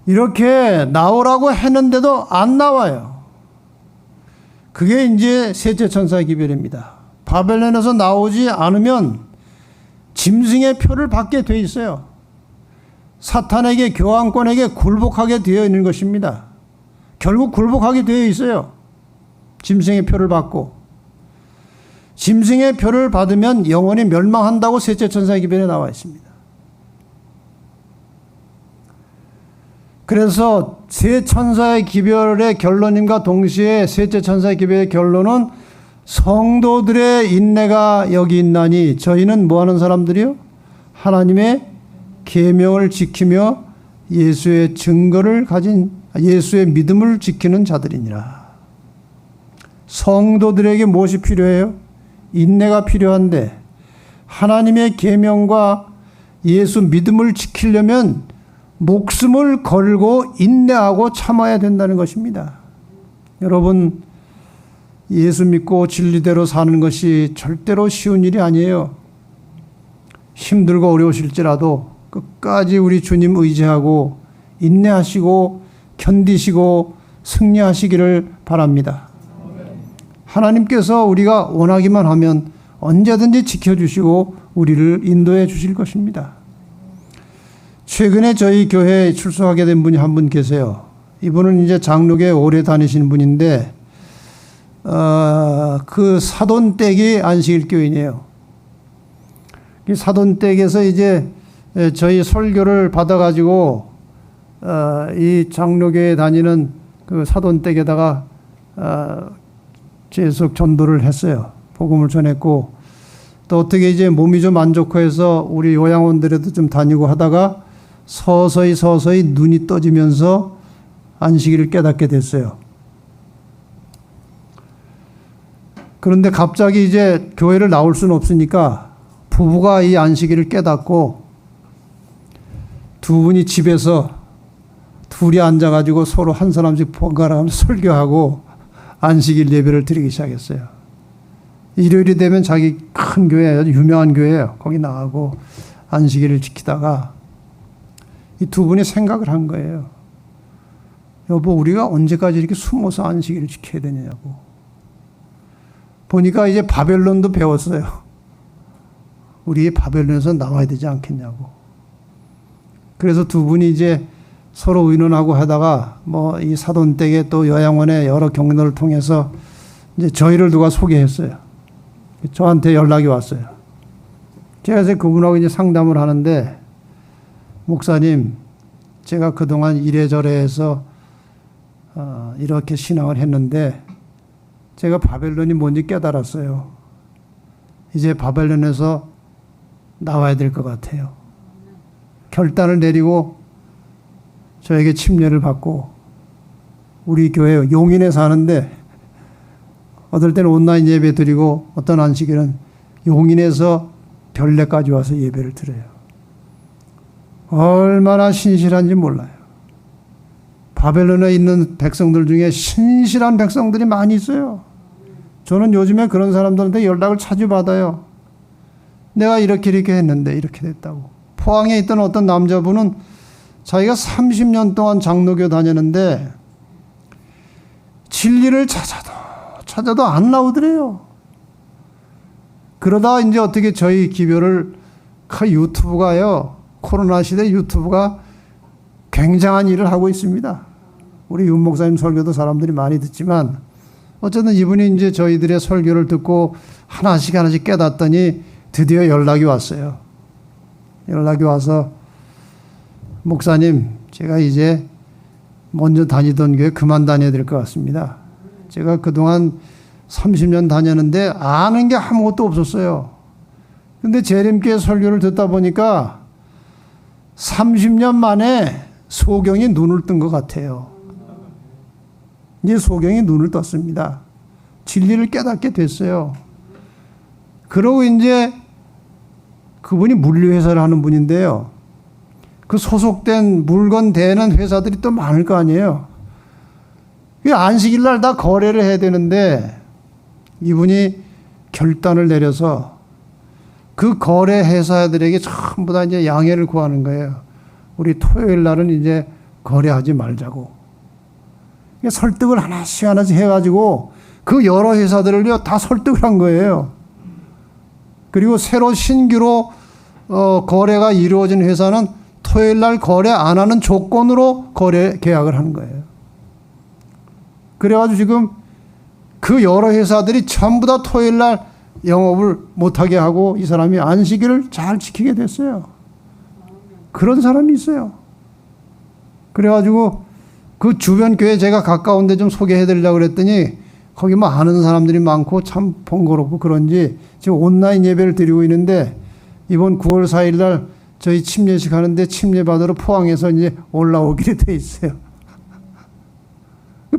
이렇게 나오라고 했는데도 안 나와요. 그게 이제 셋째 천사의 기별입니다. 바벨론에서 나오지 않으면 짐승의 표를 받게 돼 있어요. 사탄에게 교황권에게 굴복하게 되어 있는 것입니다. 결국 굴복하게 되어 있어요. 짐승의 표를 받고. 짐승의 표를 받으면 영원히 멸망한다고 셋째 천사의 기별에 나와 있습니다. 그래서 세 천사의 기별의 결론임과 동시에 셋째 천사의 기별의 결론은 성도들의 인내가 여기 있나니 저희는 뭐하는 사람들이요? 하나님의 계명을 지키며 예수의 증거를 가진 예수의 믿음을 지키는 자들이니라. 성도들에게 무엇이 필요해요? 인내가 필요한데 하나님의 계명과 예수 믿음을 지키려면 목숨을 걸고 인내하고 참아야 된다는 것입니다. 여러분 예수 믿고 진리대로 사는 것이 절대로 쉬운 일이 아니에요. 힘들고 어려우실지라도 끝까지 우리 주님 의지하고 인내하시고 견디시고 승리하시기를 바랍니다. 하나님께서 우리가 원하기만 하면 언제든지 지켜주시고 우리를 인도해 주실 것입니다. 최근에 저희 교회에 출석하게 된 분이 한 분 계세요. 이분은 이제 장로교에 오래 다니시는 분인데 그 사돈댁이 안식일 교인이에요. 이 사돈댁에서 이제 저희 설교를 받아가지고 이 장로교에 다니는 그 사돈댁에다가 계속 전도를 했어요. 복음을 전했고, 또 어떻게 이제 몸이 좀 안 좋고 해서 우리 요양원들에도 좀 다니고 하다가 서서히 눈이 떠지면서 안식일을 깨닫게 됐어요. 그런데 갑자기 이제 교회를 나올 수는 없으니까 부부가 이 안식일을 깨닫고 두 분이 집에서 둘이 앉아가지고 서로 한 사람씩 번갈아 가면서 설교하고 안식일 예배를 드리기 시작했어요. 일요일이 되면 자기 큰 교회, 아주 유명한 교회예요. 거기 나가고 안식일을 지키다가 이 두 분이 생각을 한 거예요. 여보, 우리가 언제까지 이렇게 숨어서 안식일을 지켜야 되냐고. 보니까 이제 바벨론도 배웠어요. 우리 바벨론에서 나와야 되지 않겠냐고. 그래서 두 분이 이제 서로 의논하고 하다가 뭐 이 사돈댁에 또 요양원의 여러 경로를 통해서 이제 저희를 누가 소개했어요. 저한테 연락이 왔어요. 제가 이제 그분하고 이제 상담을 하는데, 목사님, 제가 그동안 이래저래 해서 이렇게 신앙을 했는데 제가 바벨론이 뭔지 깨달았어요. 이제 바벨론에서 나와야 될 것 같아요. 결단을 내리고 저에게 침례를 받고, 우리 교회 용인에 사는데 어떨 때는 온라인 예배 드리고 어떤 안식일은 용인에서 별내까지 와서 예배를 드려요. 얼마나 신실한지 몰라요. 바벨론에 있는 백성들 중에 신실한 백성들이 많이 있어요. 저는 요즘에 그런 사람들한테 연락을 자주 받아요. 내가 이렇게 했는데 이렇게 됐다고. 포항에 있던 어떤 남자분은 자기가 30년 동안 장로교 다녔는데 진리를 찾아도 안 나오더래요. 그러다 이제 어떻게 저희 기별을 유튜브가요, 코로나 시대 유튜브가 굉장한 일을 하고 있습니다. 우리 윤 목사님 설교도 사람들이 많이 듣지만 어쨌든 이분이 이제 저희들의 설교를 듣고 하나씩 깨닫더니 드디어 연락이 왔어요. 연락이 와서, 목사님, 제가 이제 먼저 다니던 교회 그만 다녀야 될 것 같습니다. 제가 그동안 30년 다녔는데 아는 게 아무것도 없었어요. 근데 재림교회 설교를 듣다 보니까 30년 만에 소경이 눈을 뜬 것 같아요. 이제 소경이 눈을 떴습니다. 진리를 깨닫게 됐어요. 그러고 이제 그분이 물류회사를 하는 분인데요. 그 소속된 물건 대는 회사들이 또 많을 거 아니에요. 안식일 날 다 거래를 해야 되는데 이분이 결단을 내려서 그 거래 회사들에게 전부 다 이제 양해를 구하는 거예요. 우리 토요일 날은 이제 거래하지 말자고. 설득을 하나씩 해가지고 그 여러 회사들을요 다 설득을 한 거예요. 그리고 새로 신규로 거래가 이루어진 회사는 토요일 날 거래 안 하는 조건으로 거래 계약을 하는 거예요. 그래가지고 지금 그 여러 회사들이 전부 다 토요일 날 영업을 못하게 하고 이 사람이 안식일을 잘 지키게 됐어요. 그런 사람이 있어요. 그래가지고 그 주변 교회 제가 가까운 데 좀 소개해 드리려고 그랬더니 거기 뭐 아는 사람들이 많고 참 번거롭고 그런지 지금 온라인 예배를 드리고 있는데 이번 9월 4일 날 저희 침례식 하는데 침례 받으러 포항에서 이제 올라오기로 돼 있어요.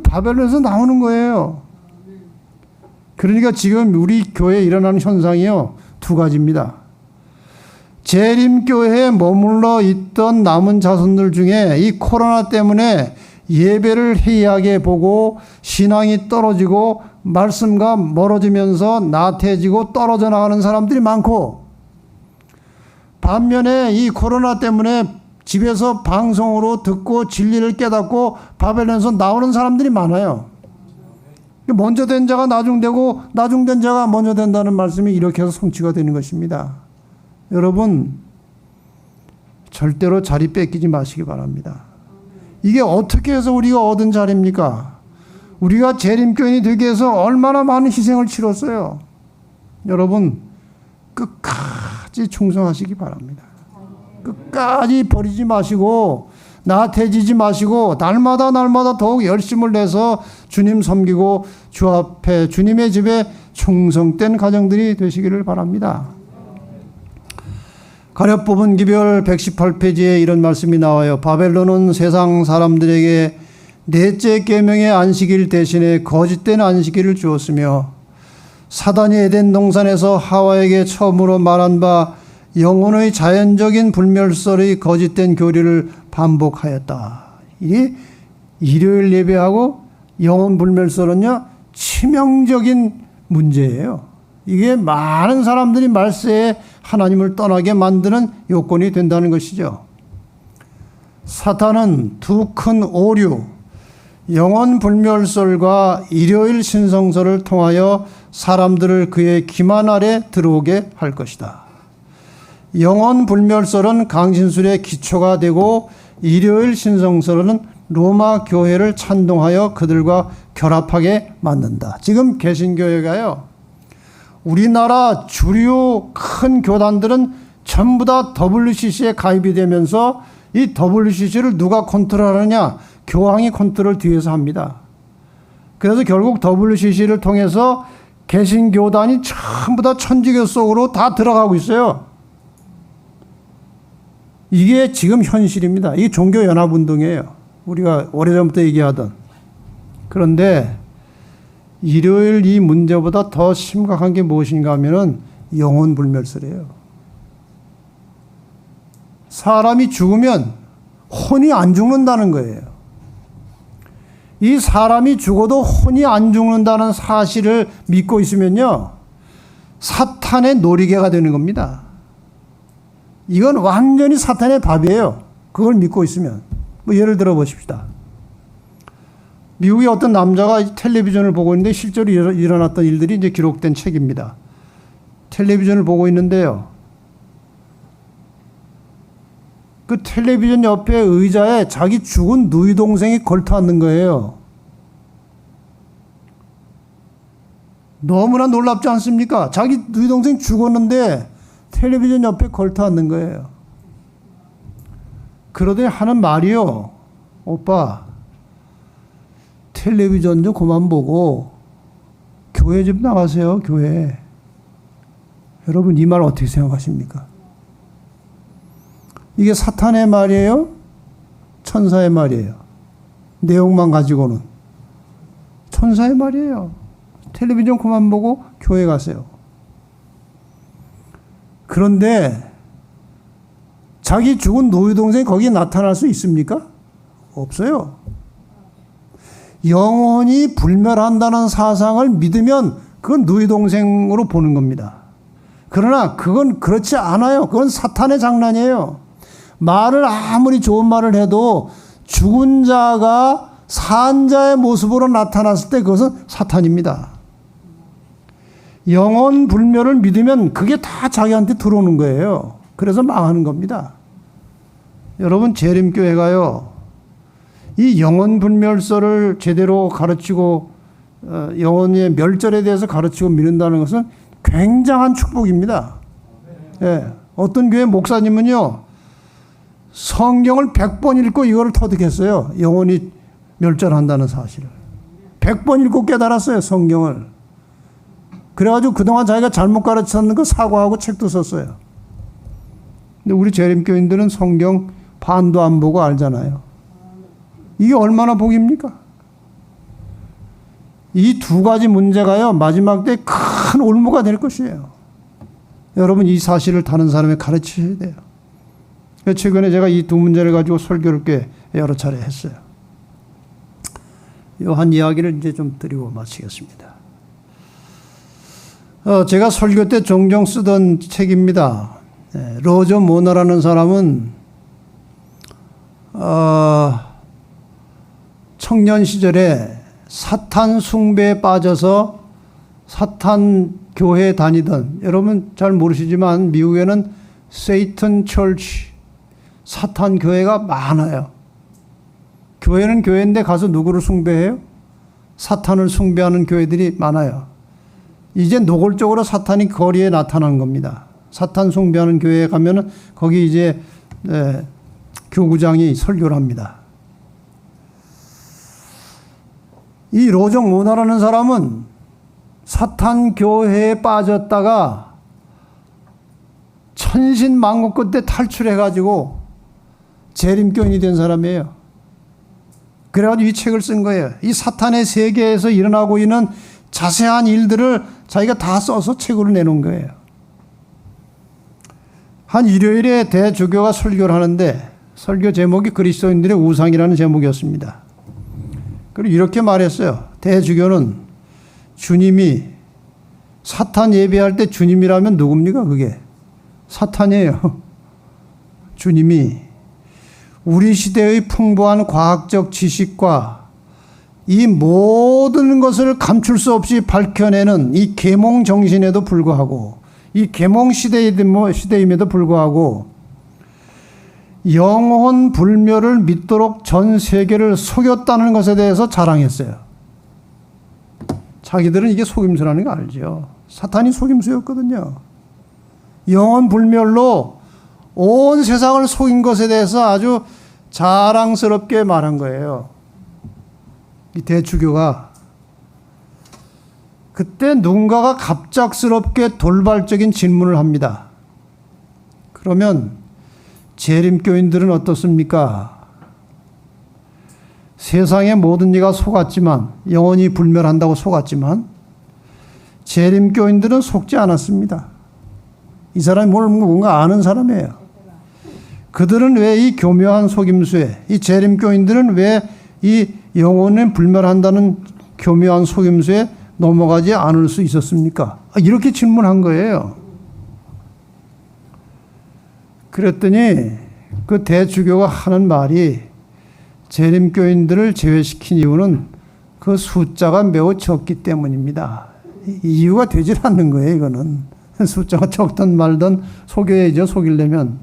바벨론에서 나오는 거예요. 그러니까 지금 우리 교회에 일어나는 현상이요, 두 가지입니다. 재림교회에 머물러 있던 남은 자손들 중에 이 코로나 때문에 예배를 해이하게 보고 신앙이 떨어지고 말씀과 멀어지면서 나태해지고 떨어져 나가는 사람들이 많고, 반면에 이 코로나 때문에 집에서 방송으로 듣고 진리를 깨닫고 바벨론에서 나오는 사람들이 많아요. 먼저 된 자가 나중되고 나중된 자가 먼저 된다는 말씀이 이렇게 해서 성취가 되는 것입니다. 여러분, 절대로 자리 뺏기지 마시기 바랍니다. 이게 어떻게 해서 우리가 얻은 자리입니까? 우리가 재림교인이 되기 위해서 얼마나 많은 희생을 치렀어요. 여러분, 끝까지 충성하시기 바랍니다. 끝까지 버리지 마시고 나태해지지 마시고 날마다 더욱 열심을 내서 주님 섬기고 주 앞에 주님의 집에 충성된 가정들이 되시기를 바랍니다. 가려 뽑은 기별 118페이지에 이런 말씀이 나와요. 바벨론은 세상 사람들에게 넷째 계명의 안식일 대신에 거짓된 안식일을 주었으며 사단이 에덴 동산에서 하와에게 처음으로 말한 바 영혼의 자연적인 불멸설의 거짓된 교리를 반복하였다. 이 일요일 예배하고 영혼 불멸설은요, 치명적인 문제예요. 이게 많은 사람들이 말세에 하나님을 떠나게 만드는 요건이 된다는 것이죠. 사탄은 두 큰 오류, 영혼 불멸설과 일요일 신성설을 통하여 사람들을 그의 기만 아래 들어오게 할 것이다. 영혼 불멸설은 강신술의 기초가 되고 일요일 신성설은 로마 교회를 찬동하여 그들과 결합하게 만든다. 지금 개신교회가요, 우리나라 주류 큰 교단들은 전부 다 WCC에 가입이 되면서 이 WCC를 누가 컨트롤하느냐? 교황이 컨트롤 뒤에서 합니다. 그래서 결국 WCC를 통해서 개신교단이 전부 다 천주교 속으로 다 들어가고 있어요. 이게 지금 현실입니다. 이게 종교연합운동이에요. 우리가 오래전부터 얘기하던. 그런데 일요일 이 문제보다 더 심각한 게 무엇인가 하면은 영혼 불멸설이에요. 사람이 죽으면 혼이 안 죽는다는 거예요. 이 사람이 죽어도 혼이 안 죽는다는 사실을 믿고 있으면요, 사탄의 놀이개가 되는 겁니다. 이건 완전히 사탄의 밥이에요. 그걸 믿고 있으면. 뭐 예를 들어 보십시다. 미국의 어떤 남자가 텔레비전을 보고 있는데 실제로 일어났던 일들이 이제 기록된 책입니다. 텔레비전을 보고 있는데요, 그 텔레비전 옆에 의자에 자기 죽은 누이 동생이 걸터 앉는 거예요. 너무나 놀랍지 않습니까? 자기 누이 동생 죽었는데 텔레비전 옆에 걸터 앉는 거예요. 그러더니 하는 말이요, 오빠, 텔레비전 좀 그만 보고 교회 좀 나가세요, 교회. 여러분, 이 말 어떻게 생각하십니까? 이게 사탄의 말이에요? 천사의 말이에요? 내용만 가지고는 천사의 말이에요. 텔레비전 그만 보고 교회 가세요. 그런데 자기 죽은 노유 동생이 거기에 나타날 수 있습니까? 없어요. 영혼이 불멸한다는 사상을 믿으면 그건 누이 동생으로 보는 겁니다. 그러나 그건 그렇지 않아요. 그건 사탄의 장난이에요. 말을 아무리 좋은 말을 해도 죽은 자가 산 자의 모습으로 나타났을 때 그것은 사탄입니다. 영혼 불멸을 믿으면 그게 다 자기한테 들어오는 거예요. 그래서 망하는 겁니다. 여러분, 재림교회가요, 이 영혼 불멸설을 제대로 가르치고 영혼의 멸절에 대해서 가르치고 믿는다는 것은 굉장한 축복입니다. 예. 어떤 교회 목사님은요, 성경을 100번 읽고 이거를 터득했어요. 영혼이 멸절한다는 사실을 100번 읽고 깨달았어요, 성경을. 그래가지고 그동안 자기가 잘못 가르쳤는 거 사과하고 책도 썼어요. 근데 우리 재림교인들은 성경 반도 안 보고 알잖아요. 이게 얼마나 복입니까? 이 두 가지 문제가요, 마지막 때 큰 올무가 될 것이에요. 여러분, 이 사실을 다른 사람에 가르치셔야 돼요. 최근에 제가 이 두 문제를 가지고 설교를 꽤 여러 차례 했어요. 이 한 이야기를 이제 좀 드리고 마치겠습니다. 제가 설교 때 종종 쓰던 책입니다. 로저 모너라는 사람은 청년 시절에 사탄 숭배에 빠져서 사탄 교회에 다니던, 여러분 잘 모르시지만 미국에는 세이튼 철치, 사탄 교회가 많아요. 교회는 교회인데 가서 누구를 숭배해요? 사탄을 숭배하는 교회들이 많아요. 이제 노골적으로 사탄이 거리에 나타나는 겁니다. 사탄 숭배하는 교회에 가면은 거기 이제 교구장이 설교를 합니다. 이 로정 모나라는 사람은 사탄 교회에 빠졌다가 천신만고 끝에 탈출해가지고 재림교인이 된 사람이에요. 그래가지고 이 책을 쓴 거예요. 이 사탄의 세계에서 일어나고 있는 자세한 일들을 자기가 다 써서 책으로 내놓은 거예요. 한 일요일에 대주교가 설교를 하는데 설교 제목이 그리스도인들의 우상이라는 제목이었습니다. 그리고 이렇게 말했어요. 대주교는 주님이 사탄 예배할 때 주님이라면 누굽니까? 그게 사탄이에요. 주님이 우리 시대의 풍부한 과학적 지식과 이 모든 것을 감출 수 없이 밝혀내는 이 계몽 정신에도 불구하고 이 계몽 시대임에도 불구하고 영혼 불멸을 믿도록 전 세계를 속였다는 것에 대해서 자랑했어요. 자기들은 이게 속임수라는 거 알죠. 사탄이 속임수였거든요. 영혼 불멸로 온 세상을 속인 것에 대해서 아주 자랑스럽게 말한 거예요. 이 대주교가 그때 누군가가 갑작스럽게 돌발적인 질문을 합니다. 그러면 재림교인들은 어떻습니까? 세상의 모든 이가 속았지만 영원히 불멸한다고 속았지만 재림교인들은 속지 않았습니다. 이 사람이 뭔가 아는 사람이에요. 그들은 왜 이 교묘한 속임수에 이 재림교인들은 왜 이 영혼은 불멸한다는 교묘한 속임수에 넘어가지 않을 수 있었습니까? 이렇게 질문한 거예요. 그랬더니 그 대주교가 하는 말이 재림교인들을 제외시킨 이유는 그 숫자가 매우 적기 때문입니다. 이유가 되질 않는 거예요. 이거는 숫자가 적든 말든 속여야죠. 속이려면.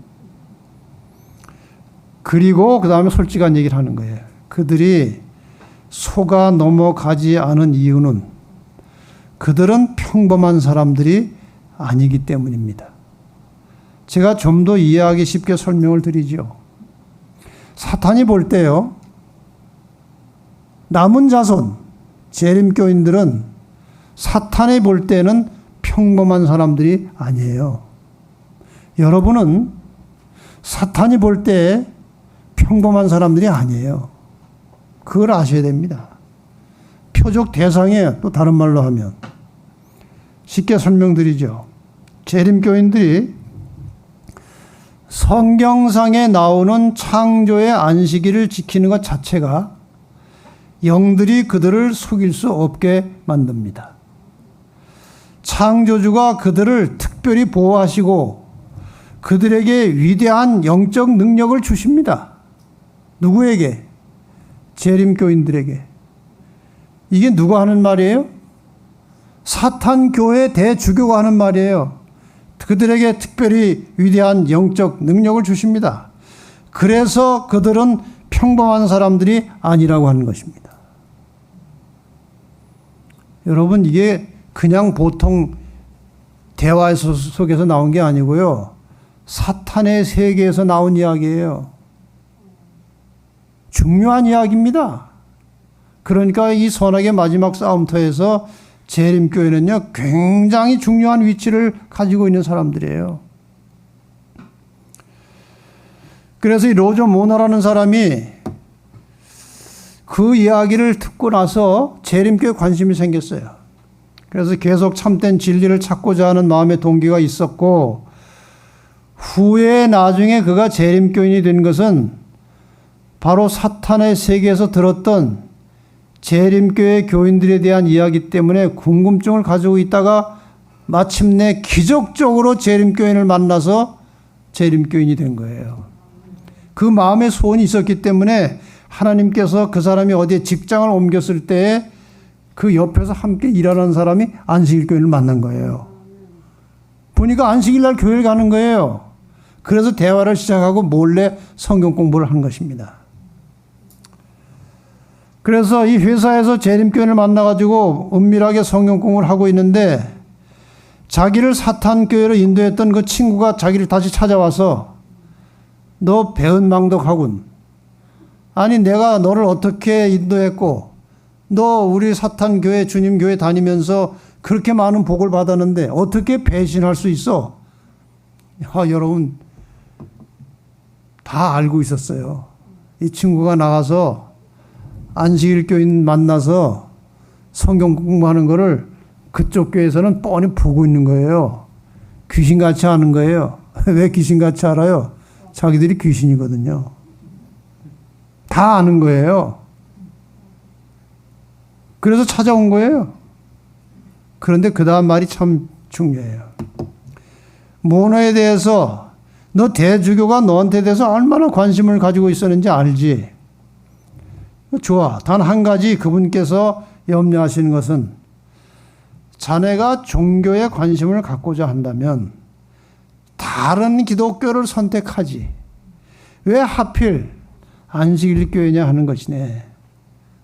그리고 그 다음에 솔직한 얘기를 하는 거예요. 그들이 속아 넘어가지 않은 이유는 그들은 평범한 사람들이 아니기 때문입니다. 제가 좀 더 이해하기 쉽게 설명을 드리죠. 사탄이 볼 때요, 남은 자손, 재림교인들은 사탄이 볼 때는 평범한 사람들이 아니에요. 여러분은 사탄이 볼 때 평범한 사람들이 아니에요. 그걸 아셔야 됩니다. 표적 대상이에요. 또 다른 말로 하면. 쉽게 설명드리죠. 재림교인들이 성경상에 나오는 창조의 안식일을 지키는 것 자체가 영들이 그들을 속일 수 없게 만듭니다. 창조주가 그들을 특별히 보호하시고 그들에게 위대한 영적 능력을 주십니다. 누구에게? 재림교인들에게. 이게 누가 하는 말이에요? 사탄 교회 대주교가 하는 말이에요. 그들에게 특별히 위대한 영적 능력을 주십니다. 그래서 그들은 평범한 사람들이 아니라고 하는 것입니다. 여러분, 이게 그냥 보통 대화 속에서 나온 게 아니고요. 사탄의 세계에서 나온 이야기예요. 중요한 이야기입니다. 그러니까 이 선악의 마지막 싸움터에서 재림교회는요, 굉장히 중요한 위치를 가지고 있는 사람들이에요. 그래서 이 로저 모너라는 사람이 그 이야기를 듣고 나서 재림교회에 관심이 생겼어요. 그래서 계속 참된 진리를 찾고자 하는 마음의 동기가 있었고, 후에 나중에 그가 재림교인이 된 것은 바로 사탄의 세계에서 들었던 재림교회 교인들에 대한 이야기 때문에 궁금증을 가지고 있다가 마침내 기적적으로 재림교인을 만나서 재림교인이 된 거예요. 그 마음의 소원이 있었기 때문에 하나님께서 그 사람이 어디에 직장을 옮겼을 때에 그 옆에서 함께 일하는 사람이 안식일 교인을 만난 거예요. 보니까 안식일 날 교회를 가는 거예요. 그래서 대화를 시작하고 몰래 성경 공부를 한 것입니다. 그래서 이 회사에서 재림교인을 만나가지고 은밀하게 성경 공부를 하고 있는데 자기를 사탄교회로 인도했던 그 친구가 자기를 다시 찾아와서 너 배은망덕하군. 아니 내가 너를 어떻게 인도했고 너 우리 사탄 교회 주님 교회 다니면서 그렇게 많은 복을 받았는데 어떻게 배신할 수 있어? 여러분 다 알고 있었어요. 이 친구가 나가서 안식일 교인 만나서 성경 공부하는 거를 그쪽 교회에서는 뻔히 보고 있는 거예요. 귀신같이 하는 거예요. 왜 귀신같이 알아요? 자기들이 귀신이거든요. 다 아는 거예요. 그래서 찾아온 거예요. 그런데 그 다음 말이 참 중요해요. 모노에 대해서 너 대주교가 너한테 대해서 얼마나 관심을 가지고 있었는지 알지? 좋아. 단 한 가지 그분께서 염려하시는 것은 자네가 종교에 관심을 갖고자 한다면 다른 기독교를 선택하지. 왜 하필 안식일 교회냐 하는 것이네.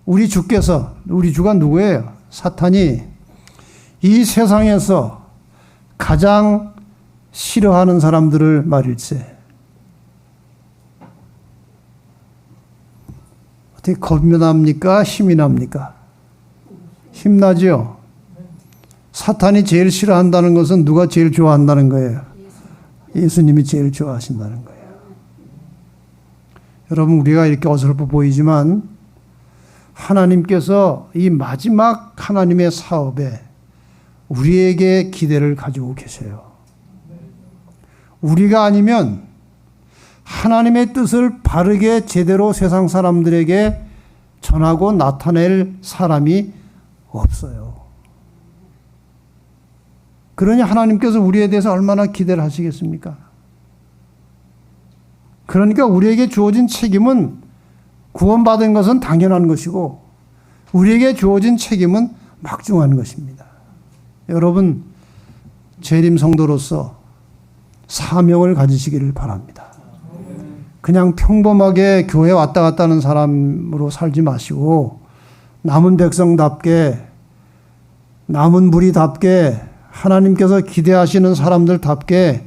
우리 주께서, 우리 주가 누구예요? 사탄이 이 세상에서 가장 싫어하는 사람들을 말일세. 어떻게 겁이 납니까? 힘이 납니까? 힘나죠? 사탄이 제일 싫어한다는 것은 누가 제일 좋아한다는 거예요? 예수님이 제일 좋아하신다는 거예요. 여러분 우리가 이렇게 어설퍼 보이지만 하나님께서 이 마지막 하나님의 사업에 우리에게 기대를 가지고 계세요. 우리가 아니면 하나님의 뜻을 바르게 제대로 세상 사람들에게 전하고 나타낼 사람이 없어요. 그러니 하나님께서 우리에 대해서 얼마나 기대를 하시겠습니까? 그러니까 우리에게 주어진 책임은 구원받은 것은 당연한 것이고 우리에게 주어진 책임은 막중한 것입니다. 여러분 재림 성도로서 사명을 가지시기를 바랍니다. 그냥 평범하게 교회 왔다 갔다 하는 사람으로 살지 마시고 남은 백성답게 남은 무리답게 하나님께서 기대하시는 사람들답게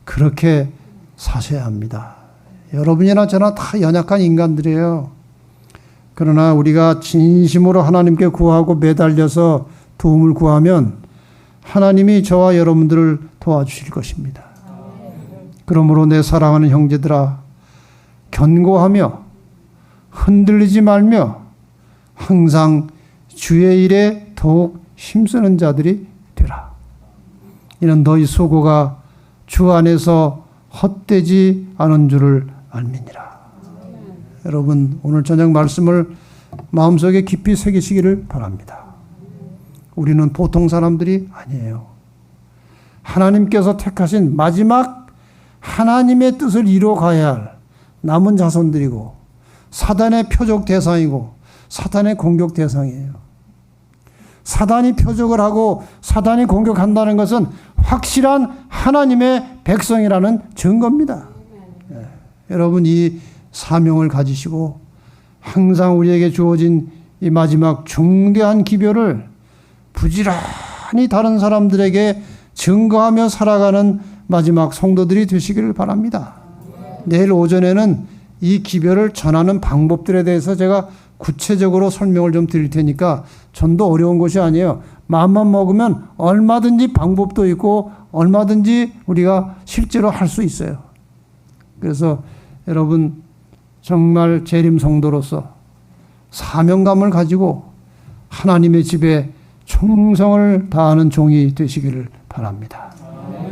그렇게 사셔야 합니다. 여러분이나 저나 다 연약한 인간들이에요. 그러나 우리가 진심으로 하나님께 구하고 매달려서 도움을 구하면 하나님이 저와 여러분들을 도와주실 것입니다. 그러므로 내 사랑하는 형제들아, 견고하며 흔들리지 말며 항상 주의 일에 더욱 힘쓰는 자들이 되라. 이는 너희 수고가 주 안에서 헛되지 않은 줄을 알미니라. 여러분 오늘 저녁 말씀을 마음속에 깊이 새기시기를 바랍니다. 우리는 보통 사람들이 아니에요. 하나님께서 택하신 마지막 하나님의 뜻을 이루어가야 할 남은 자손들이고 사단의 표적 대상이고 사단의 공격 대상이에요. 사단이 표적을 하고 사단이 공격한다는 것은 확실한 하나님의 백성이라는 증거입니다. 여러분 이 사명을 가지시고 항상 우리에게 주어진 이 마지막 중대한 기별을 부지런히 다른 사람들에게 증거하며 살아가는 마지막 성도들이 되시기를 바랍니다. 내일 오전에는 이 기별을 전하는 방법들에 대해서 제가 구체적으로 설명을 좀 드릴 테니까 전도 어려운 것이 아니에요. 마음만 먹으면 얼마든지 방법도 있고 얼마든지 우리가 실제로 할 수 있어요. 그래서 여러분 정말 재림 성도로서 사명감을 가지고 하나님의 집에 충성을 다하는 종이 되시기를 바랍니다.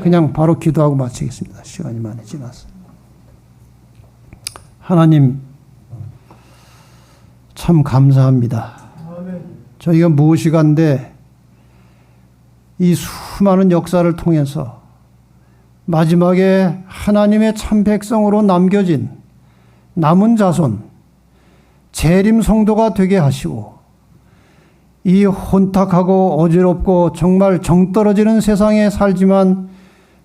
그냥 바로 기도하고 마치겠습니다. 시간이 많이 지났어요. 하나님 참 감사합니다. 저희가 무엇이간데 이 수많은 역사를 통해서 마지막에 하나님의 참 백성으로 남겨진 남은 자손 재림 성도가 되게 하시고 이 혼탁하고 어지럽고 정말 정떨어지는 세상에 살지만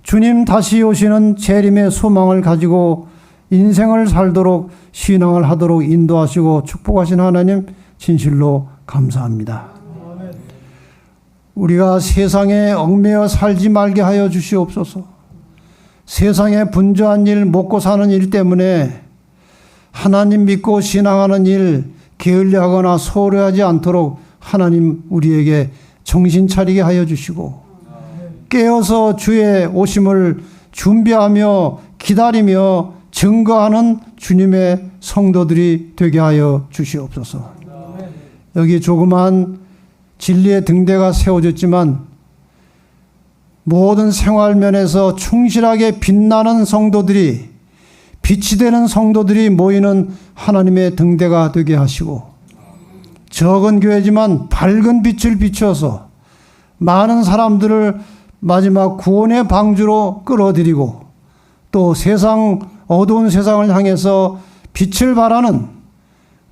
주님 다시 오시는 재림의 소망을 가지고 인생을 살도록 신앙을 하도록 인도하시고 축복하신 하나님 진실로 감사합니다. 우리가 세상에 얽매여 살지 말게 하여 주시옵소서. 세상에 분주한 일, 먹고 사는 일 때문에 하나님 믿고 신앙하는 일 게을리하거나 소홀하지 않도록 하나님 우리에게 정신 차리게 하여 주시고 깨어서 주의 오심을 준비하며 기다리며 증거하는 주님의 성도들이 되게 하여 주시옵소서. 여기 조그만 진리의 등대가 세워졌지만 모든 생활면에서 충실하게 빛나는 성도들이, 빛이 되는 성도들이 모이는 하나님의 등대가 되게 하시고, 적은 교회지만 밝은 빛을 비춰서 많은 사람들을 마지막 구원의 방주로 끌어들이고 또 어두운 세상을 향해서 빛을 발하는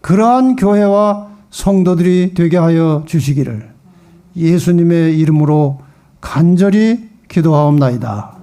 그러한 교회와 성도들이 되게 하여 주시기를 예수님의 이름으로 간절히 기도하옵나이다.